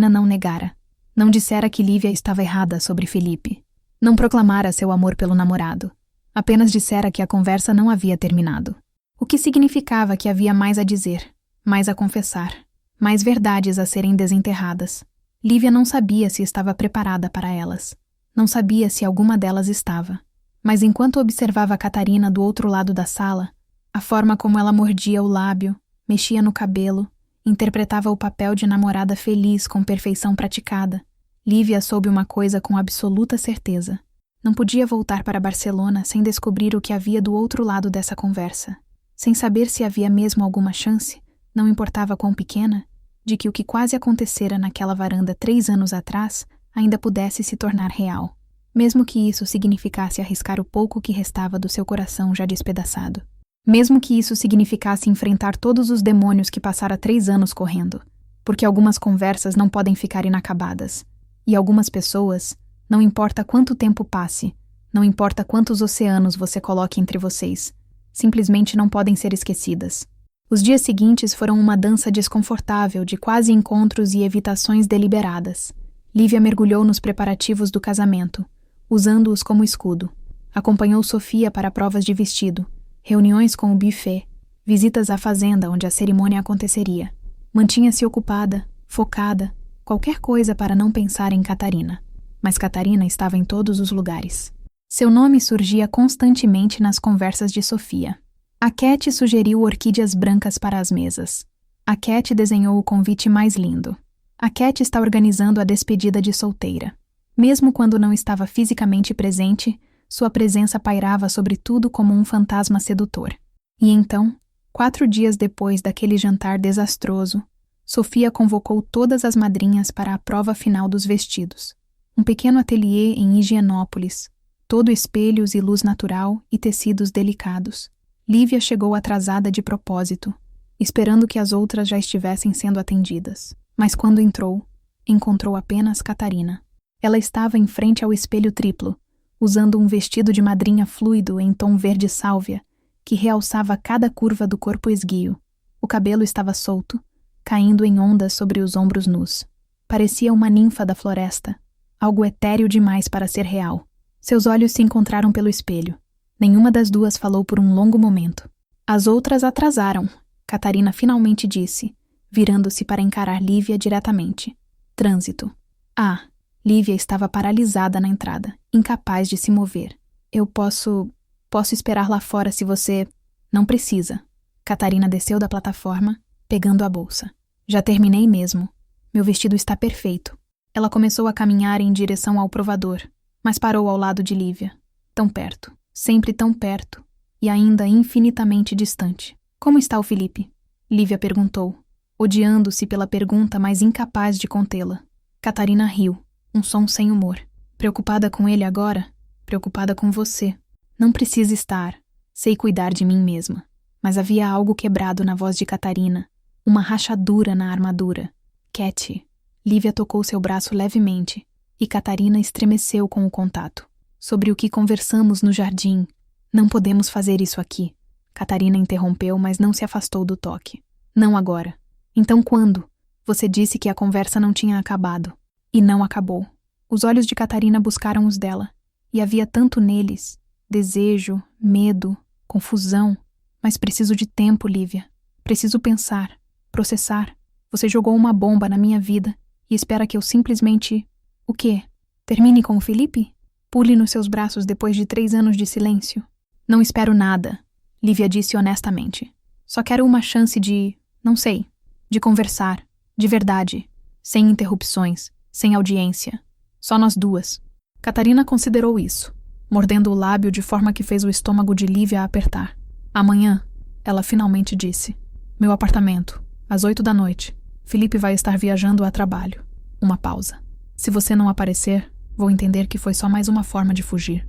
S1: não negara. Não dissera que Lívia estava errada sobre Felipe. Não proclamara seu amor pelo namorado. Apenas dissera que a conversa não havia terminado. O que significava que havia mais a dizer, mais a confessar, mais verdades a serem desenterradas. Lívia não sabia se estava preparada para elas. Não sabia se alguma delas estava. Mas enquanto observava Catarina do outro lado da sala, a forma como ela mordia o lábio, mexia no cabelo, interpretava o papel de namorada feliz com perfeição praticada, Lívia soube uma coisa com absoluta certeza. Não podia voltar para Barcelona sem descobrir o que havia do outro lado dessa conversa. Sem saber se havia mesmo alguma chance, não importava quão pequena, de que o que quase acontecera naquela varanda 3 anos atrás ainda pudesse se tornar real. Mesmo que isso significasse arriscar o pouco que restava do seu coração já despedaçado. Mesmo que isso significasse enfrentar todos os demônios que passara 3 anos correndo. Porque algumas conversas não podem ficar inacabadas. E algumas pessoas, não importa quanto tempo passe, não importa quantos oceanos você coloque entre vocês, simplesmente não podem ser esquecidas. Os dias seguintes foram uma dança desconfortável de quase encontros e evitações deliberadas. Lívia mergulhou nos preparativos do casamento, usando-os como escudo. Acompanhou Sofia para provas de vestido, reuniões com o buffet, visitas à fazenda onde a cerimônia aconteceria. Mantinha-se ocupada, focada, qualquer coisa para não pensar em Catarina. Mas Catarina estava em todos os lugares. Seu nome surgia constantemente nas conversas de Sofia. A Cat sugeriu orquídeas brancas para as mesas. A Cat desenhou o convite mais lindo. A Cat está organizando a despedida de solteira. Mesmo quando não estava fisicamente presente, sua presença pairava sobre tudo como um fantasma sedutor. E então, 4 dias depois daquele jantar desastroso, Sofia convocou todas as madrinhas para a prova final dos vestidos. Um pequeno ateliê em Higienópolis, todo espelhos e luz natural e tecidos delicados. Lívia chegou atrasada de propósito, esperando que as outras já estivessem sendo atendidas. Mas quando entrou, encontrou apenas Catarina. Ela estava em frente ao espelho triplo, usando um vestido de madrinha fluido em tom verde sálvia, que realçava cada curva do corpo esguio. O cabelo estava solto, caindo em ondas sobre os ombros nus. Parecia uma ninfa da floresta, algo etéreo demais para ser real. Seus olhos se encontraram pelo espelho. Nenhuma das duas falou por um longo momento. As outras atrasaram, Catarina finalmente disse, virando-se para encarar Lívia diretamente. Trânsito. Lívia estava paralisada na entrada, incapaz de se mover. Eu posso esperar lá fora se você... Não precisa. Catarina desceu da plataforma, pegando a bolsa. Já terminei mesmo. Meu vestido está perfeito. Ela começou a caminhar em direção ao provador, mas parou ao lado de Lívia. Tão perto, sempre tão perto, e ainda infinitamente distante. Como está o Felipe? Lívia perguntou, odiando-se pela pergunta, mas incapaz de contê-la. Catarina riu, um som sem humor. Preocupada com ele agora? Preocupada com você. Não precisa estar. Sei cuidar de mim mesma. Mas havia algo quebrado na voz de Catarina, uma rachadura na armadura. Cat. Lívia tocou seu braço levemente, e Catarina estremeceu com o contato. Sobre o que conversamos no jardim. Não podemos fazer isso aqui. Catarina interrompeu, mas não se afastou do toque. Não agora. Então quando? Você disse que a conversa não tinha acabado. E não acabou. Os olhos de Catarina buscaram os dela, e havia tanto neles. Desejo, medo, confusão. Mas preciso de tempo, Lívia. Preciso pensar, processar. Você jogou uma bomba na minha vida e espera que eu simplesmente... O quê? Termine com o Felipe? Pule nos seus braços depois de 3 anos de silêncio? Não espero nada, Lívia disse honestamente. Só quero uma chance de... não sei. De conversar. De verdade. Sem interrupções. Sem audiência. Só nós duas. Catarina considerou isso, mordendo o lábio de forma que fez o estômago de Lívia apertar. Amanhã, ela finalmente disse. Meu apartamento, às 8 da noite. Felipe vai estar viajando a trabalho. Uma pausa. Se você não aparecer, vou entender que foi só mais uma forma de fugir.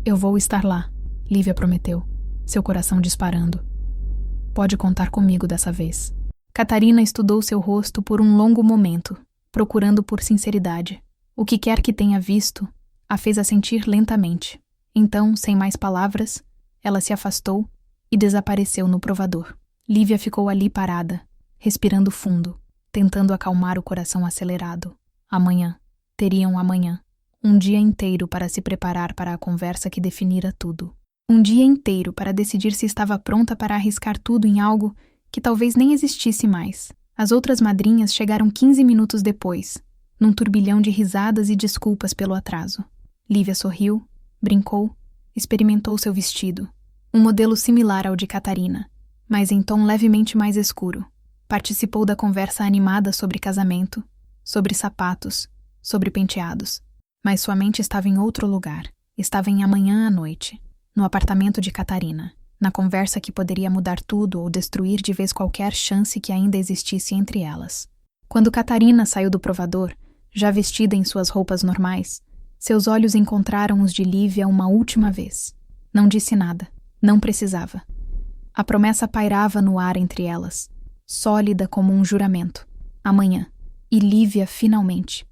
S1: Eu vou estar lá, Lívia prometeu, seu coração disparando. Pode contar comigo dessa vez. Catarina estudou seu rosto por um longo momento, procurando por sinceridade. O que quer que tenha visto, a fez assentir lentamente. Então, sem mais palavras, ela se afastou e desapareceu no provador. Lívia ficou ali parada, respirando fundo, tentando acalmar o coração acelerado. Amanhã. Teriam amanhã. Um dia inteiro para se preparar para a conversa que definira tudo. Um dia inteiro para decidir se estava pronta para arriscar tudo em algo que talvez nem existisse mais. As outras madrinhas chegaram 15 minutos depois, num turbilhão de risadas e desculpas pelo atraso. Lívia sorriu, brincou, experimentou seu vestido. Um modelo similar ao de Catarina, mas em tom levemente mais escuro. Participou da conversa animada sobre casamento, sobre sapatos, sobre penteados. Mas sua mente estava em outro lugar. Estava em amanhã à noite, no apartamento de Catarina, na conversa que poderia mudar tudo ou destruir de vez qualquer chance que ainda existisse entre elas. Quando Catarina saiu do provador, já vestida em suas roupas normais, seus olhos encontraram os de Lívia uma última vez. Não disse nada. Não precisava. A promessa pairava no ar entre elas, sólida como um juramento. Amanhã. E Lívia finalmente,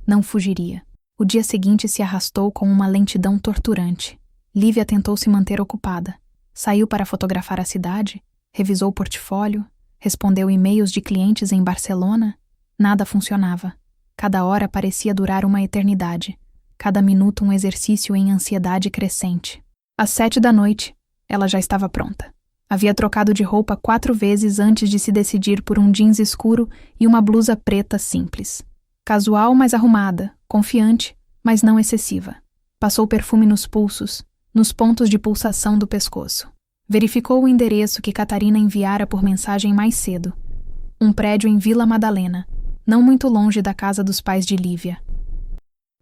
S1: não fugiria. O dia seguinte se arrastou com uma lentidão torturante. Lívia tentou se manter ocupada, Saiu para fotografar a cidade, revisou o portfólio, respondeu e-mails de clientes em Barcelona. Nada funcionava. Cada hora parecia durar uma eternidade. Cada minuto um exercício em ansiedade crescente. Às 7 da noite, ela já estava pronta. Havia trocado de roupa 4 vezes antes de se decidir por um jeans escuro e uma blusa preta simples. Casual, mas arrumada, confiante, mas não excessiva. Passou perfume nos pulsos, nos pontos de pulsação do pescoço. Verificou o endereço que Catarina enviara por mensagem mais cedo. Um prédio em Vila Madalena, não muito longe da casa dos pais de Lívia.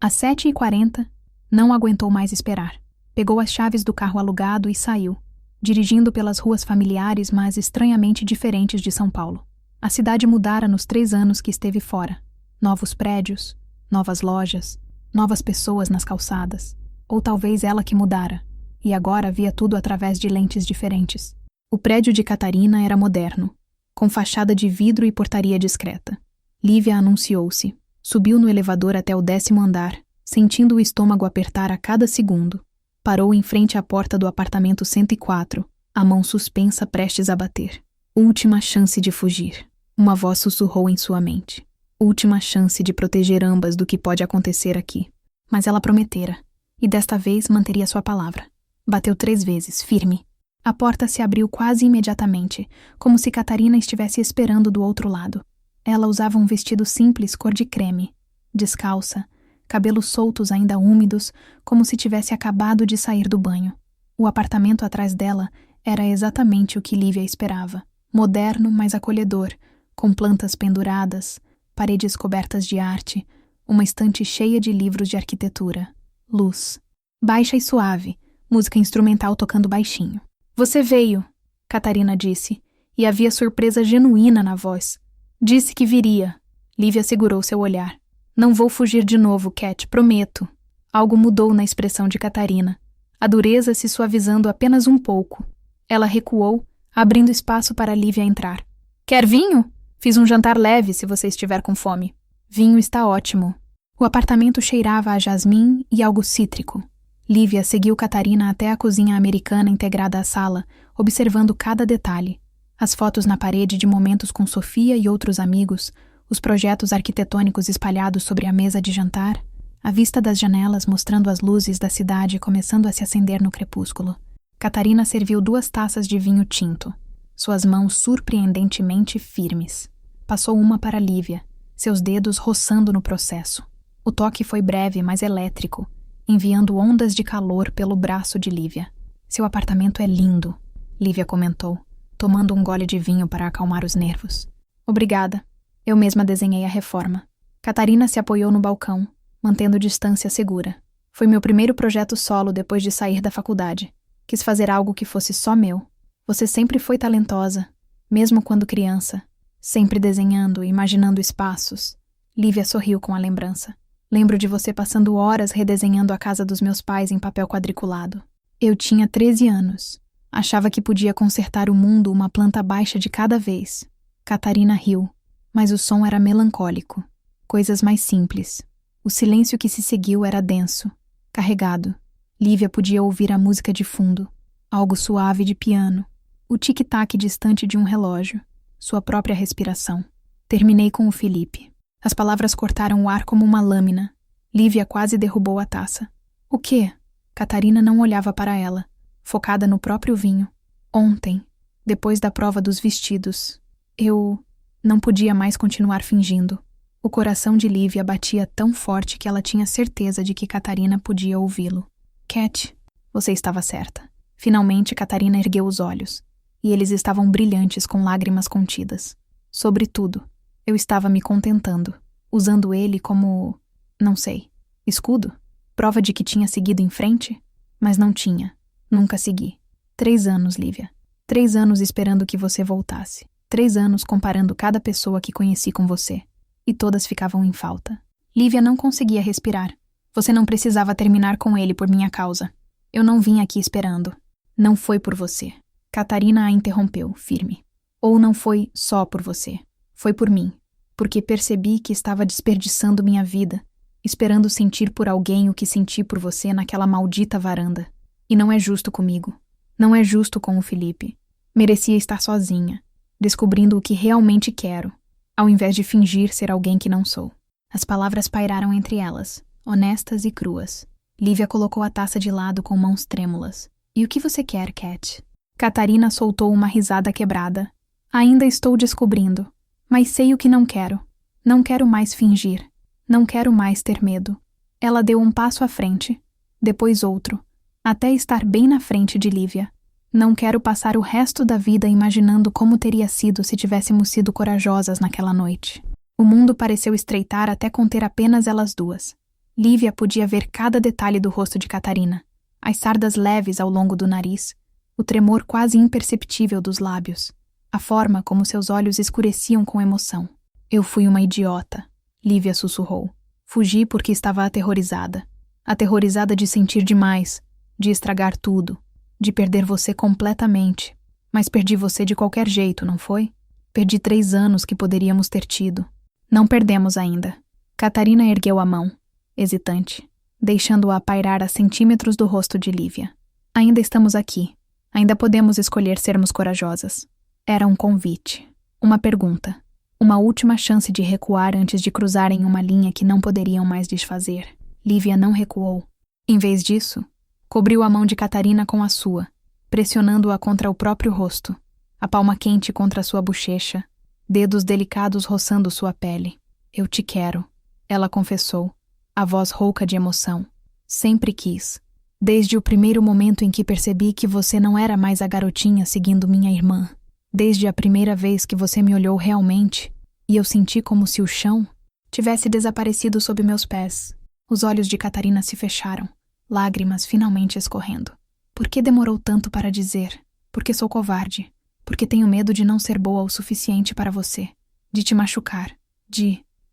S1: Às 7h40, não aguentou mais esperar. Pegou as chaves do carro alugado e saiu, dirigindo pelas ruas familiares, mas estranhamente diferentes de São Paulo. A cidade mudara nos 3 anos que esteve fora. Novos prédios, novas lojas, novas pessoas nas calçadas. Ou talvez ela que mudara, e agora via tudo através de lentes diferentes. O prédio de Catarina era moderno, com fachada de vidro e portaria discreta. Lívia anunciou-se. Subiu no elevador até o 10º andar, sentindo o estômago apertar a cada segundo. Parou em frente à porta do apartamento 104, a mão suspensa prestes a bater. Última chance de fugir. Uma voz sussurrou em sua mente. Última chance de proteger ambas do que pode acontecer aqui. Mas ela prometera, e desta vez manteria sua palavra. Bateu 3 vezes, firme. A porta se abriu quase imediatamente, como se Catarina estivesse esperando do outro lado. Ela usava um vestido simples cor de creme, descalça, cabelos soltos ainda úmidos, como se tivesse acabado de sair do banho. O apartamento atrás dela era exatamente o que Lívia esperava. Moderno, mas acolhedor, com plantas penduradas, paredes cobertas de arte, uma estante cheia de livros de arquitetura. Luz. Baixa e suave, música instrumental tocando baixinho. "Você veio", Catarina disse, e havia surpresa genuína na voz. Disse que viria. Lívia segurou seu olhar. "Não vou fugir de novo, Cat, prometo." Algo mudou na expressão de Catarina, a dureza se suavizando apenas um pouco. Ela recuou, abrindo espaço para Lívia entrar. "Quer vinho? Fiz um jantar leve se você estiver com fome." "Vinho está ótimo." O apartamento cheirava a jasmim e algo cítrico. Lívia seguiu Catarina até a cozinha americana integrada à sala, observando cada detalhe. As fotos na parede de momentos com Sofia e outros amigos, os projetos arquitetônicos espalhados sobre a mesa de jantar, a vista das janelas mostrando as luzes da cidade começando a se acender no crepúsculo. Catarina serviu 2 taças de vinho tinto, suas mãos surpreendentemente firmes. Passou uma para Lívia, seus dedos roçando no processo. O toque foi breve, mas elétrico, enviando ondas de calor pelo braço de Lívia. "Seu apartamento é lindo", Lívia comentou, tomando um gole de vinho para acalmar os nervos. "Obrigada. Eu mesma desenhei a reforma." Catarina se apoiou no balcão, mantendo distância segura. "Foi meu primeiro projeto solo depois de sair da faculdade. Quis fazer algo que fosse só meu. Você sempre foi talentosa, mesmo quando criança, sempre desenhando e imaginando espaços." Lívia sorriu com a lembrança. "Lembro de você passando horas redesenhando a casa dos meus pais em papel quadriculado. Eu tinha 13 anos. Achava que podia consertar o mundo uma planta baixa de cada vez." Catarina riu, mas o som era melancólico. Coisas mais simples. O silêncio que se seguiu era denso, carregado. Lívia podia ouvir a música de fundo, algo suave de piano, o tic-tac distante de um relógio, sua própria respiração. "Terminei com o Felipe." As palavras cortaram o ar como uma lâmina. Lívia quase derrubou a taça. "O quê?" Catarina não olhava para ela, focada no próprio vinho. "Ontem, depois da prova dos vestidos, eu não podia mais continuar fingindo." O coração de Lívia batia tão forte que ela tinha certeza de que Catarina podia ouvi-lo. "Cat, você estava certa." Finalmente, Catarina ergueu os olhos, e eles estavam brilhantes com lágrimas contidas. "Sobretudo, eu estava me contentando, usando ele como, não sei, escudo? Prova de que tinha seguido em frente? Mas não tinha. Nunca segui. 3 anos, Lívia. 3 anos esperando que você voltasse. 3 anos comparando cada pessoa que conheci com você. E todas ficavam em falta." Lívia não conseguia respirar. "Você não precisava terminar com ele por minha causa. Eu não vim aqui esperando. Não foi por você." Catarina a interrompeu, firme. "Ou não foi só por você. Foi por mim. Porque percebi que estava desperdiçando minha vida, esperando sentir por alguém o que senti por você naquela maldita varanda. E não é justo comigo. Não é justo com o Felipe. Merecia estar sozinha, descobrindo o que realmente quero, ao invés de fingir ser alguém que não sou. As palavras pairaram entre elas, honestas e cruas. Lívia colocou a taça de lado com mãos trêmulas. E o que você quer, Cat? Catarina soltou uma risada quebrada. Ainda estou descobrindo, mas sei o que não quero. Não quero mais fingir. Não quero mais ter medo. Ela deu um passo à frente, depois outro, até estar bem na frente de Lívia. Não quero passar o resto da vida imaginando como teria sido se tivéssemos sido corajosas naquela noite. O mundo pareceu estreitar até conter apenas elas duas. Lívia podia ver cada detalhe do rosto de Catarina, as sardas leves ao longo do nariz, o tremor quase imperceptível dos lábios, a forma como seus olhos escureciam com emoção. Eu fui uma idiota, Lívia sussurrou. Fugi porque estava aterrorizada. Aterrorizada de sentir demais, de estragar tudo, de perder você completamente. Mas perdi você de qualquer jeito, não foi? Perdi 3 anos que poderíamos ter tido. Não perdemos ainda. Catarina ergueu a mão, hesitante, deixando-a pairar a centímetros do rosto de Lívia. Ainda estamos aqui. Ainda podemos escolher sermos corajosas. Era um convite, uma pergunta, uma última chance de recuar antes de cruzarem uma linha que não poderiam mais desfazer. Lívia não recuou. Em vez disso, cobriu a mão de Catarina com a sua, pressionando-a contra o próprio rosto, a palma quente contra sua bochecha, dedos delicados roçando sua pele. Eu te quero, ela confessou, a voz rouca de emoção. Sempre quis. Desde o primeiro momento em que percebi que você não era mais a garotinha seguindo minha irmã. Desde a primeira vez que você me olhou realmente, e eu senti como se o chão tivesse desaparecido sob meus pés. Os olhos de Catarina se fecharam, lágrimas finalmente escorrendo. Por que demorou tanto para dizer? Porque sou covarde. Porque tenho medo de não ser boa o suficiente para você. De te machucar.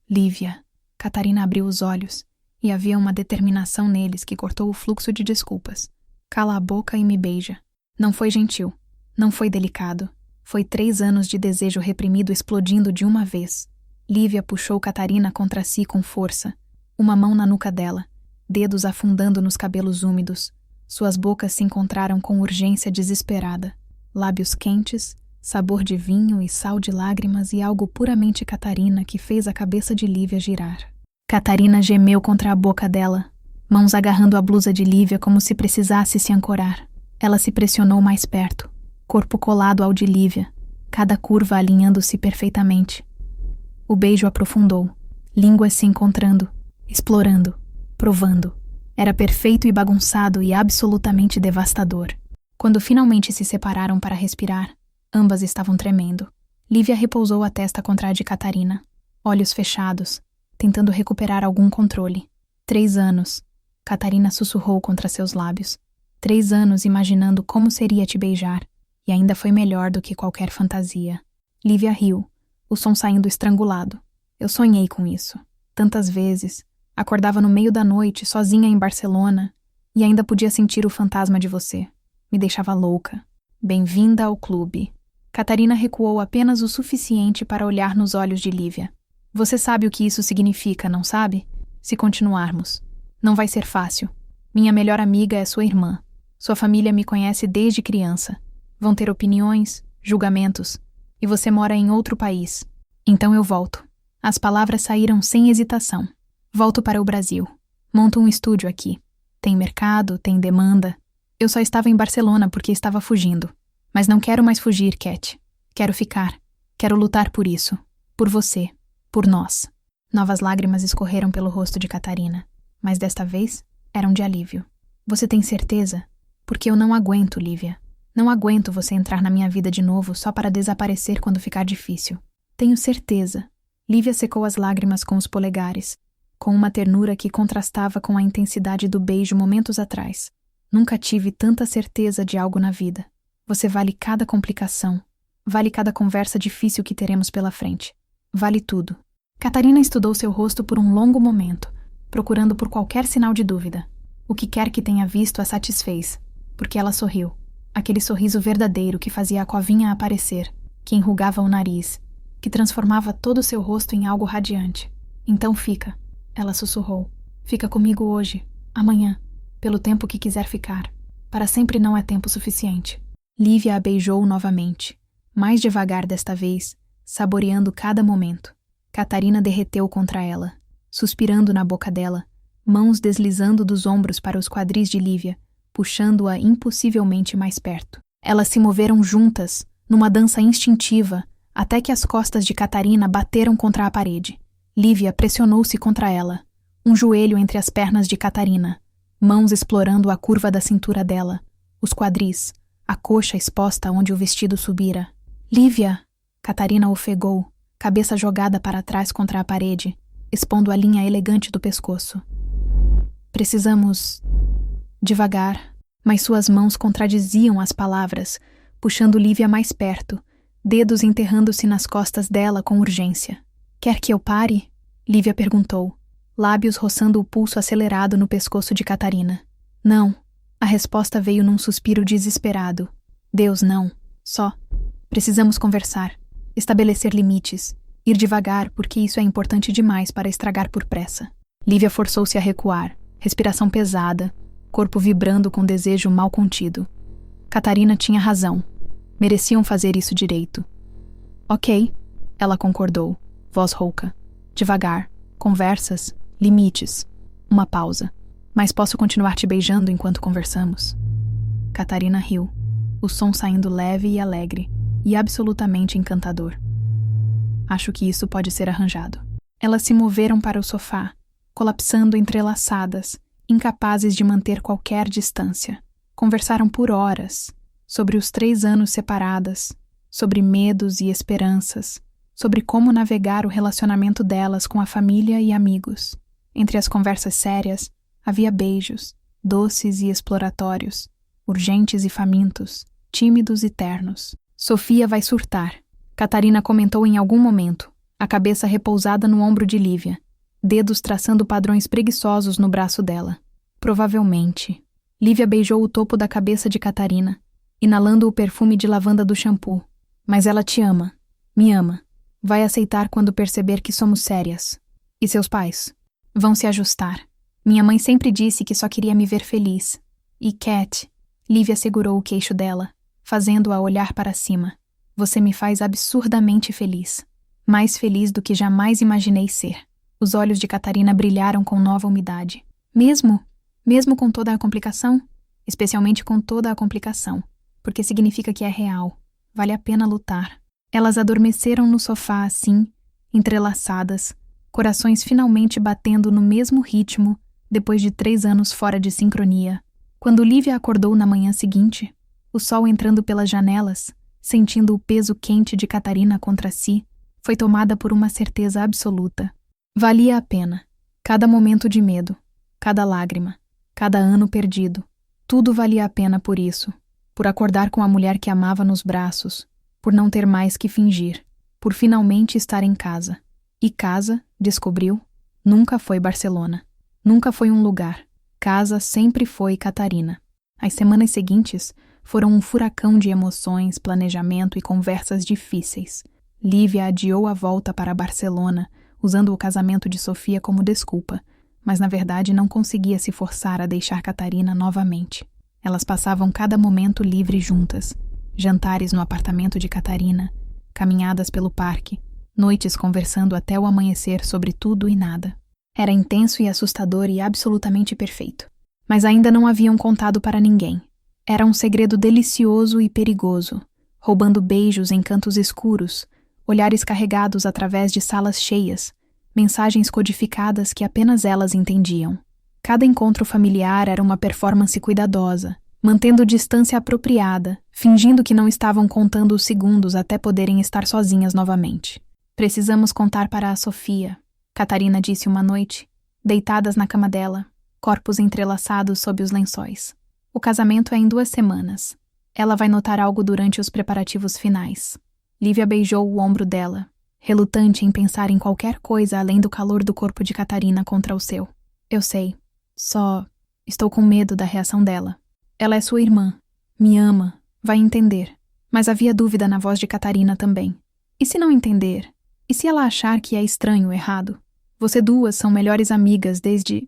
S1: Lívia. Catarina abriu os olhos, e havia uma determinação neles que cortou o fluxo de desculpas. Cala a boca e me beija. Não foi gentil. Não foi delicado. Foi 3 anos de desejo reprimido explodindo de uma vez. Lívia puxou Catarina contra si com força, uma mão na nuca dela, dedos afundando nos cabelos úmidos. Suas bocas se encontraram com urgência desesperada. Lábios quentes, sabor de vinho e sal de lágrimas e algo puramente Catarina que fez a cabeça de Lívia girar. Catarina gemeu contra a boca dela, mãos agarrando a blusa de Lívia como se precisasse se ancorar. Ela se pressionou mais perto, corpo colado ao de Lívia, cada curva alinhando-se perfeitamente. O beijo aprofundou, línguas se encontrando, explorando, provando. Era perfeito e bagunçado e absolutamente devastador. Quando finalmente se separaram para respirar, ambas estavam tremendo. Lívia repousou a testa contra a de Catarina, olhos fechados, tentando recuperar algum controle. 3 anos, Catarina sussurrou contra seus lábios. 3 anos imaginando como seria te beijar, e ainda foi melhor do que qualquer fantasia. Lívia riu, o som saindo estrangulado. Eu sonhei com isso. Tantas vezes. Acordava no meio da noite, sozinha em Barcelona, e ainda podia sentir o fantasma de você. Me deixava louca. Bem-vinda ao clube. Catarina recuou apenas o suficiente para olhar nos olhos de Lívia. Você sabe o que isso significa, não sabe? Se continuarmos. Não vai ser fácil. Minha melhor amiga é sua irmã. Sua família me conhece desde criança. Vão ter opiniões, julgamentos. E você mora em outro país. Então eu volto. As palavras saíram sem hesitação. Volto para o Brasil. Monto um estúdio aqui. Tem mercado, tem demanda. Eu só estava em Barcelona porque estava fugindo. Mas não quero mais fugir, Cat. Quero ficar. Quero lutar por isso. Por você. Por nós. Novas lágrimas escorreram pelo rosto de Catarina. Mas desta vez, eram de alívio. Você tem certeza? Porque eu não aguento, Lívia. Não aguento você entrar na minha vida de novo só para desaparecer quando ficar difícil. Tenho certeza. Lívia secou as lágrimas com os polegares, com uma ternura que contrastava com a intensidade do beijo momentos atrás. Nunca tive tanta certeza de algo na vida. Você vale cada complicação. Vale cada conversa difícil que teremos pela frente. Vale tudo. Catarina estudou seu rosto por um longo momento, procurando por qualquer sinal de dúvida. O que quer que tenha visto a satisfez, porque ela sorriu. Aquele sorriso verdadeiro que fazia a covinha aparecer, que enrugava o nariz, que transformava todo o seu rosto em algo radiante. Então fica, ela sussurrou. Fica comigo hoje, amanhã, pelo tempo que quiser ficar. Para sempre não é tempo suficiente. Lívia a beijou novamente, mais devagar desta vez, saboreando cada momento. Catarina derreteu contra ela, suspirando na boca dela, mãos deslizando dos ombros para os quadris de Lívia, puxando-a impossivelmente mais perto. Elas se moveram juntas, numa dança instintiva, até que as costas de Catarina bateram contra a parede. Lívia pressionou-se contra ela, um joelho entre as pernas de Catarina, mãos explorando a curva da cintura dela, os quadris, a coxa exposta onde o vestido subira. Lívia! Catarina ofegou, cabeça jogada para trás contra a parede, expondo a linha elegante do pescoço. Precisamos... Devagar, mas suas mãos contradiziam as palavras, puxando Lívia mais perto, dedos enterrando-se nas costas dela com urgência. Quer que eu pare? Lívia perguntou, lábios roçando o pulso acelerado no pescoço de Catarina. Não. A resposta veio num suspiro desesperado. Deus, não. Só. Precisamos conversar. Estabelecer limites. Ir devagar, porque isso é importante demais para estragar por pressa. Lívia forçou-se a recuar, respiração pesada, corpo vibrando com desejo mal contido. Catarina tinha razão. Mereciam fazer isso direito. Ok, ela concordou, voz rouca. Devagar, conversas, limites. Uma pausa. Mas posso continuar te beijando enquanto conversamos? Catarina riu, o som saindo leve e alegre, e absolutamente encantador. Acho que isso pode ser arranjado. Elas se moveram para o sofá, colapsando entrelaçadas, incapazes de manter qualquer distância. Conversaram por horas, sobre os 3 anos separadas, sobre medos e esperanças, sobre como navegar o relacionamento delas com a família e amigos. Entre as conversas sérias, havia beijos, doces e exploratórios, urgentes e famintos, tímidos e ternos. Sofia vai surtar, Catarina comentou em algum momento, a cabeça repousada no ombro de Lívia, dedos traçando padrões preguiçosos no braço dela. Provavelmente. Lívia beijou o topo da cabeça de Catarina, inalando o perfume de lavanda do shampoo. Mas ela te ama. Me ama. Vai aceitar quando perceber que somos sérias. E seus pais? Vão se ajustar. Minha mãe sempre disse que só queria me ver feliz. E Cat, Lívia segurou o queixo dela, fazendo-a olhar para cima. Você me faz absurdamente feliz. Mais feliz do que jamais imaginei ser. Os olhos de Catarina brilharam com nova umidade. Mesmo? Mesmo com toda a complicação? Especialmente com toda a complicação. Porque significa que é real. Vale a pena lutar. Elas adormeceram no sofá assim, entrelaçadas, corações finalmente batendo no mesmo ritmo, depois de 3 anos fora de sincronia. Quando Lívia acordou na manhã seguinte, o sol entrando pelas janelas, sentindo o peso quente de Catarina contra si, foi tomada por uma certeza absoluta. Valia a pena. Cada momento de medo, cada lágrima, cada ano perdido. Tudo valia a pena por isso. Por acordar com a mulher que amava nos braços, por não ter mais que fingir, por finalmente estar em casa. E casa, descobriu, nunca foi Barcelona. Nunca foi um lugar. Casa sempre foi Catarina. As semanas seguintes foram um furacão de emoções, planejamento e conversas difíceis. Lívia adiou a volta para Barcelona, usando o casamento de Sofia como desculpa, mas na verdade não conseguia se forçar a deixar Catarina novamente. Elas passavam cada momento livre juntas. Jantares no apartamento de Catarina, caminhadas pelo parque, noites conversando até o amanhecer sobre tudo e nada. Era intenso e assustador e absolutamente perfeito. Mas ainda não haviam contado para ninguém. Era um segredo delicioso e perigoso, roubando beijos em cantos escuros, olhares carregados através de salas cheias, mensagens codificadas que apenas elas entendiam. Cada encontro familiar era uma performance cuidadosa, mantendo distância apropriada, fingindo que não estavam contando os segundos até poderem estar sozinhas novamente. Precisamos contar para a Sofia, Catarina disse uma noite, deitadas na cama dela, corpos entrelaçados sob os lençóis. O casamento é em 2 semanas. Ela vai notar algo durante os preparativos finais. Lívia beijou o ombro dela, relutante em pensar em qualquer coisa além do calor do corpo de Catarina contra o seu. Eu sei. Só estou com medo da reação dela. Ela é sua irmã. Me ama. Vai entender. Mas havia dúvida na voz de Catarina também. E se não entender? E se ela achar que é estranho, errado? Você duas são melhores amigas desde...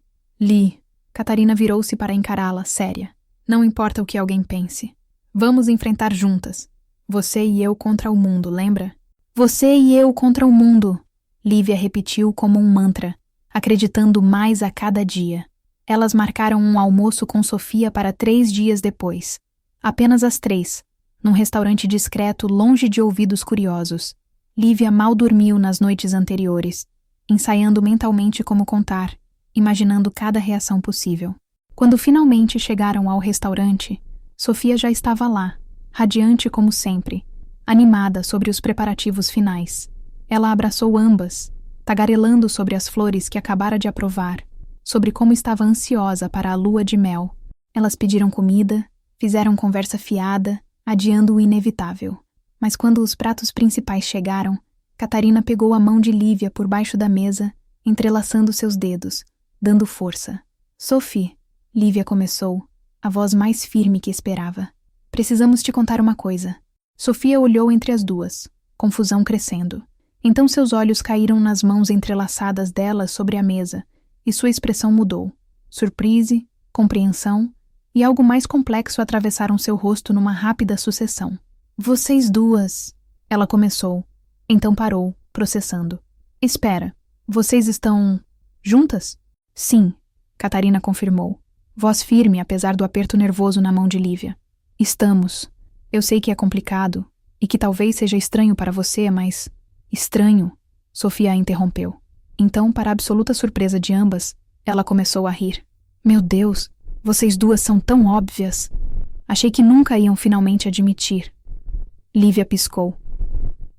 S1: Catarina virou-se para encará-la, séria. Não importa o que alguém pense. Vamos enfrentar juntas. Você e eu contra o mundo, lembra? Você e eu contra o mundo. Lívia repetiu como um mantra, acreditando mais a cada dia. Elas marcaram um almoço com Sofia para 3 dias depois. Apenas as 3, num restaurante discreto longe de ouvidos curiosos. Lívia mal dormiu nas noites anteriores, ensaiando mentalmente como contar, imaginando cada reação possível. Quando finalmente chegaram ao restaurante, Sofia já estava lá, radiante como sempre, animada sobre os preparativos finais. Ela abraçou ambas, tagarelando sobre as flores que acabara de aprovar, sobre como estava ansiosa para a lua de mel. Elas pediram comida, fizeram conversa fiada, adiando o inevitável. Mas quando os pratos principais chegaram, Catarina pegou a mão de Lívia por baixo da mesa, entrelaçando seus dedos, dando força. Sophie, Lívia começou, a voz mais firme que esperava. Precisamos te contar uma coisa. Sofia olhou entre as duas, confusão crescendo. Então seus olhos caíram nas mãos entrelaçadas dela sobre a mesa, e sua expressão mudou. Surprise, compreensão e algo mais complexo atravessaram seu rosto numa rápida sucessão. Vocês duas... Ela começou, então parou, processando. Espera, vocês estão... juntas? Sim, Catarina confirmou, voz firme apesar do aperto nervoso na mão de Lívia. Estamos. Eu sei que é complicado, e que talvez seja estranho para você, mas... Estranho, Sofia a interrompeu. Então, para a absoluta surpresa de ambas, ela começou a rir. Meu Deus, vocês duas são tão óbvias. Achei que nunca iam finalmente admitir. Lívia piscou.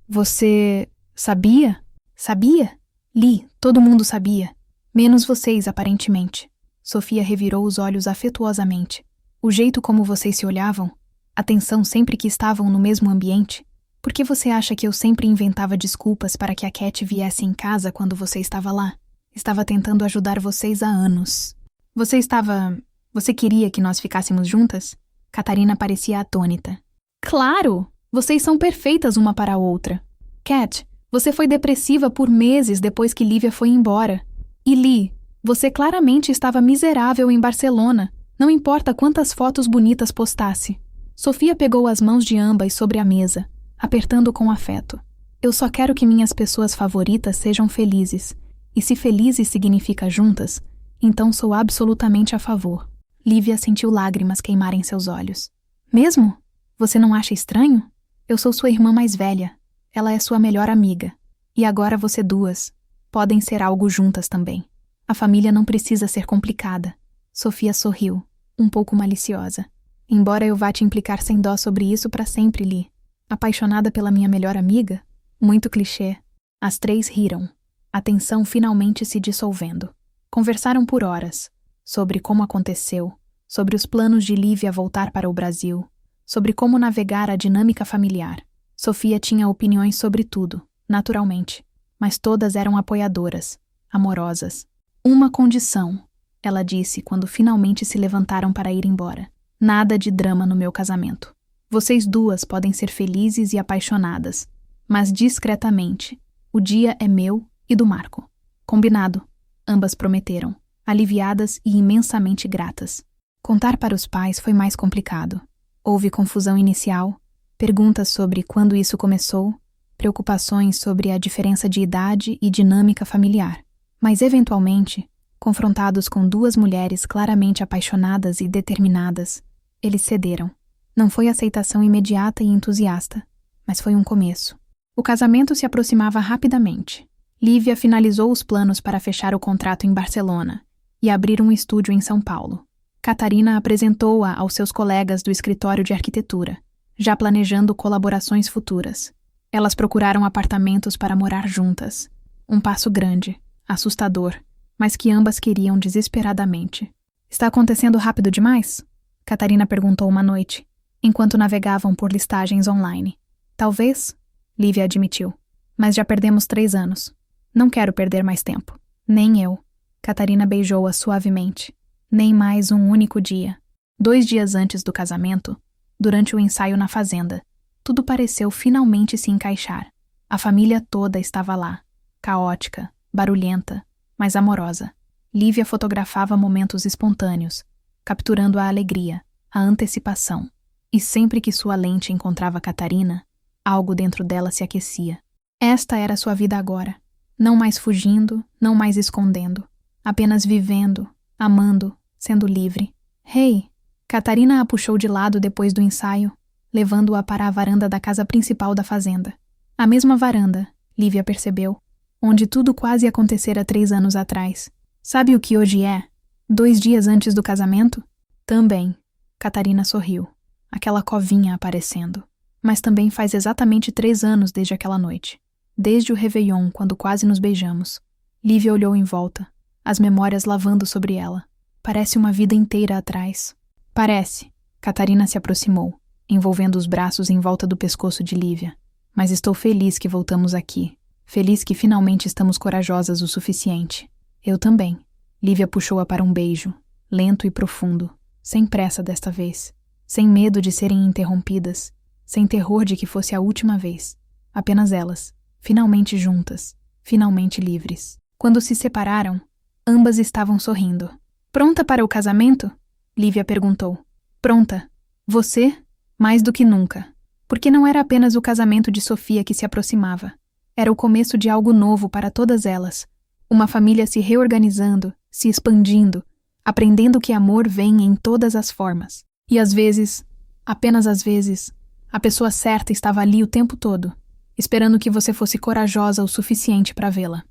S1: Você... sabia? Sabia? Li, todo mundo sabia. Menos vocês, aparentemente. Sofia revirou os olhos afetuosamente. O jeito como vocês se olhavam, a tensão sempre que estavam no mesmo ambiente. Por que você acha que eu sempre inventava desculpas para que a Cat viesse em casa quando você estava lá? Estava tentando ajudar vocês há anos. Você queria que nós ficássemos juntas? Catarina parecia atônita. Claro! Vocês são perfeitas uma para a outra. Cat, você foi depressiva por meses depois que Lívia foi embora. E Lee, você claramente estava miserável em Barcelona. Não importa quantas fotos bonitas postasse. Sofia pegou as mãos de ambas sobre a mesa, apertando com afeto. Eu só quero que minhas pessoas favoritas sejam felizes. E se felizes significa juntas, então sou absolutamente a favor. Lívia sentiu lágrimas queimarem seus olhos. Mesmo? Você não acha estranho? Eu sou sua irmã mais velha. Ela é sua melhor amiga. E agora você duas podem ser algo juntas também. A família não precisa ser complicada. Sofia sorriu, um pouco maliciosa. Embora eu vá te implicar sem dó sobre isso para sempre, Lee. Apaixonada pela minha melhor amiga? Muito clichê. As 3 riram, a tensão finalmente se dissolvendo. Conversaram por horas, sobre como aconteceu, sobre os planos de Lívia voltar para o Brasil, sobre como navegar a dinâmica familiar. Sofia tinha opiniões sobre tudo, naturalmente, mas todas eram apoiadoras, amorosas. Uma condição, ela disse quando finalmente se levantaram para ir embora. Nada de drama no meu casamento. Vocês duas podem ser felizes e apaixonadas, mas discretamente. O dia é meu e do Marco. Combinado, ambas prometeram, aliviadas e imensamente gratas. Contar para os pais foi mais complicado. Houve confusão inicial, perguntas sobre quando isso começou, preocupações sobre a diferença de idade e dinâmica familiar. Mas, eventualmente, confrontados com 2 mulheres claramente apaixonadas e determinadas, eles cederam. Não foi aceitação imediata e entusiasta, mas foi um começo. O casamento se aproximava rapidamente. Lívia finalizou os planos para fechar o contrato em Barcelona e abrir um estúdio em São Paulo. Catarina apresentou-a aos seus colegas do escritório de arquitetura, já planejando colaborações futuras. Elas procuraram apartamentos para morar juntas. Um passo grande, assustador, mas que ambas queriam desesperadamente. Está acontecendo rápido demais? Catarina perguntou uma noite, enquanto navegavam por listagens online. Talvez, Lívia admitiu, mas já perdemos 3 anos. Não quero perder mais tempo. Nem eu. Catarina beijou-a suavemente. Nem mais um único dia. 2 dias antes do casamento, durante o ensaio na fazenda, tudo pareceu finalmente se encaixar. A família toda estava lá, caótica, barulhenta, mas amorosa. Lívia fotografava momentos espontâneos, capturando a alegria, a antecipação. E sempre que sua lente encontrava Catarina, algo dentro dela se aquecia. Esta era sua vida agora. Não mais fugindo, não mais escondendo. Apenas vivendo, amando, sendo livre. Hey! Catarina a puxou de lado depois do ensaio, levando-a para a varanda da casa principal da fazenda. A mesma varanda, Lívia percebeu, onde tudo quase acontecera 3 anos atrás. Sabe o que hoje é? 2 dias antes do casamento? Também. Catarina sorriu. Aquela covinha aparecendo. Mas também faz exatamente 3 anos desde aquela noite. Desde o Réveillon, quando quase nos beijamos. Lívia olhou em volta, as memórias lavando sobre ela. Parece uma vida inteira atrás. Parece. Catarina se aproximou, envolvendo os braços em volta do pescoço de Lívia. Mas estou feliz que voltamos aqui. Feliz que finalmente estamos corajosas o suficiente. Eu também. Lívia puxou-a para um beijo, lento e profundo, sem pressa desta vez, sem medo de serem interrompidas, sem terror de que fosse a última vez. Apenas elas, finalmente juntas, finalmente livres. Quando se separaram, ambas estavam sorrindo. Pronta para o casamento? Lívia perguntou. Pronta. Você? Mais do que nunca. Porque não era apenas o casamento de Sofia que se aproximava. Era o começo de algo novo para todas elas. Uma família se reorganizando, se expandindo, aprendendo que amor vem em todas as formas. E às vezes, apenas às vezes, a pessoa certa estava ali o tempo todo, esperando que você fosse corajosa o suficiente para vê-la.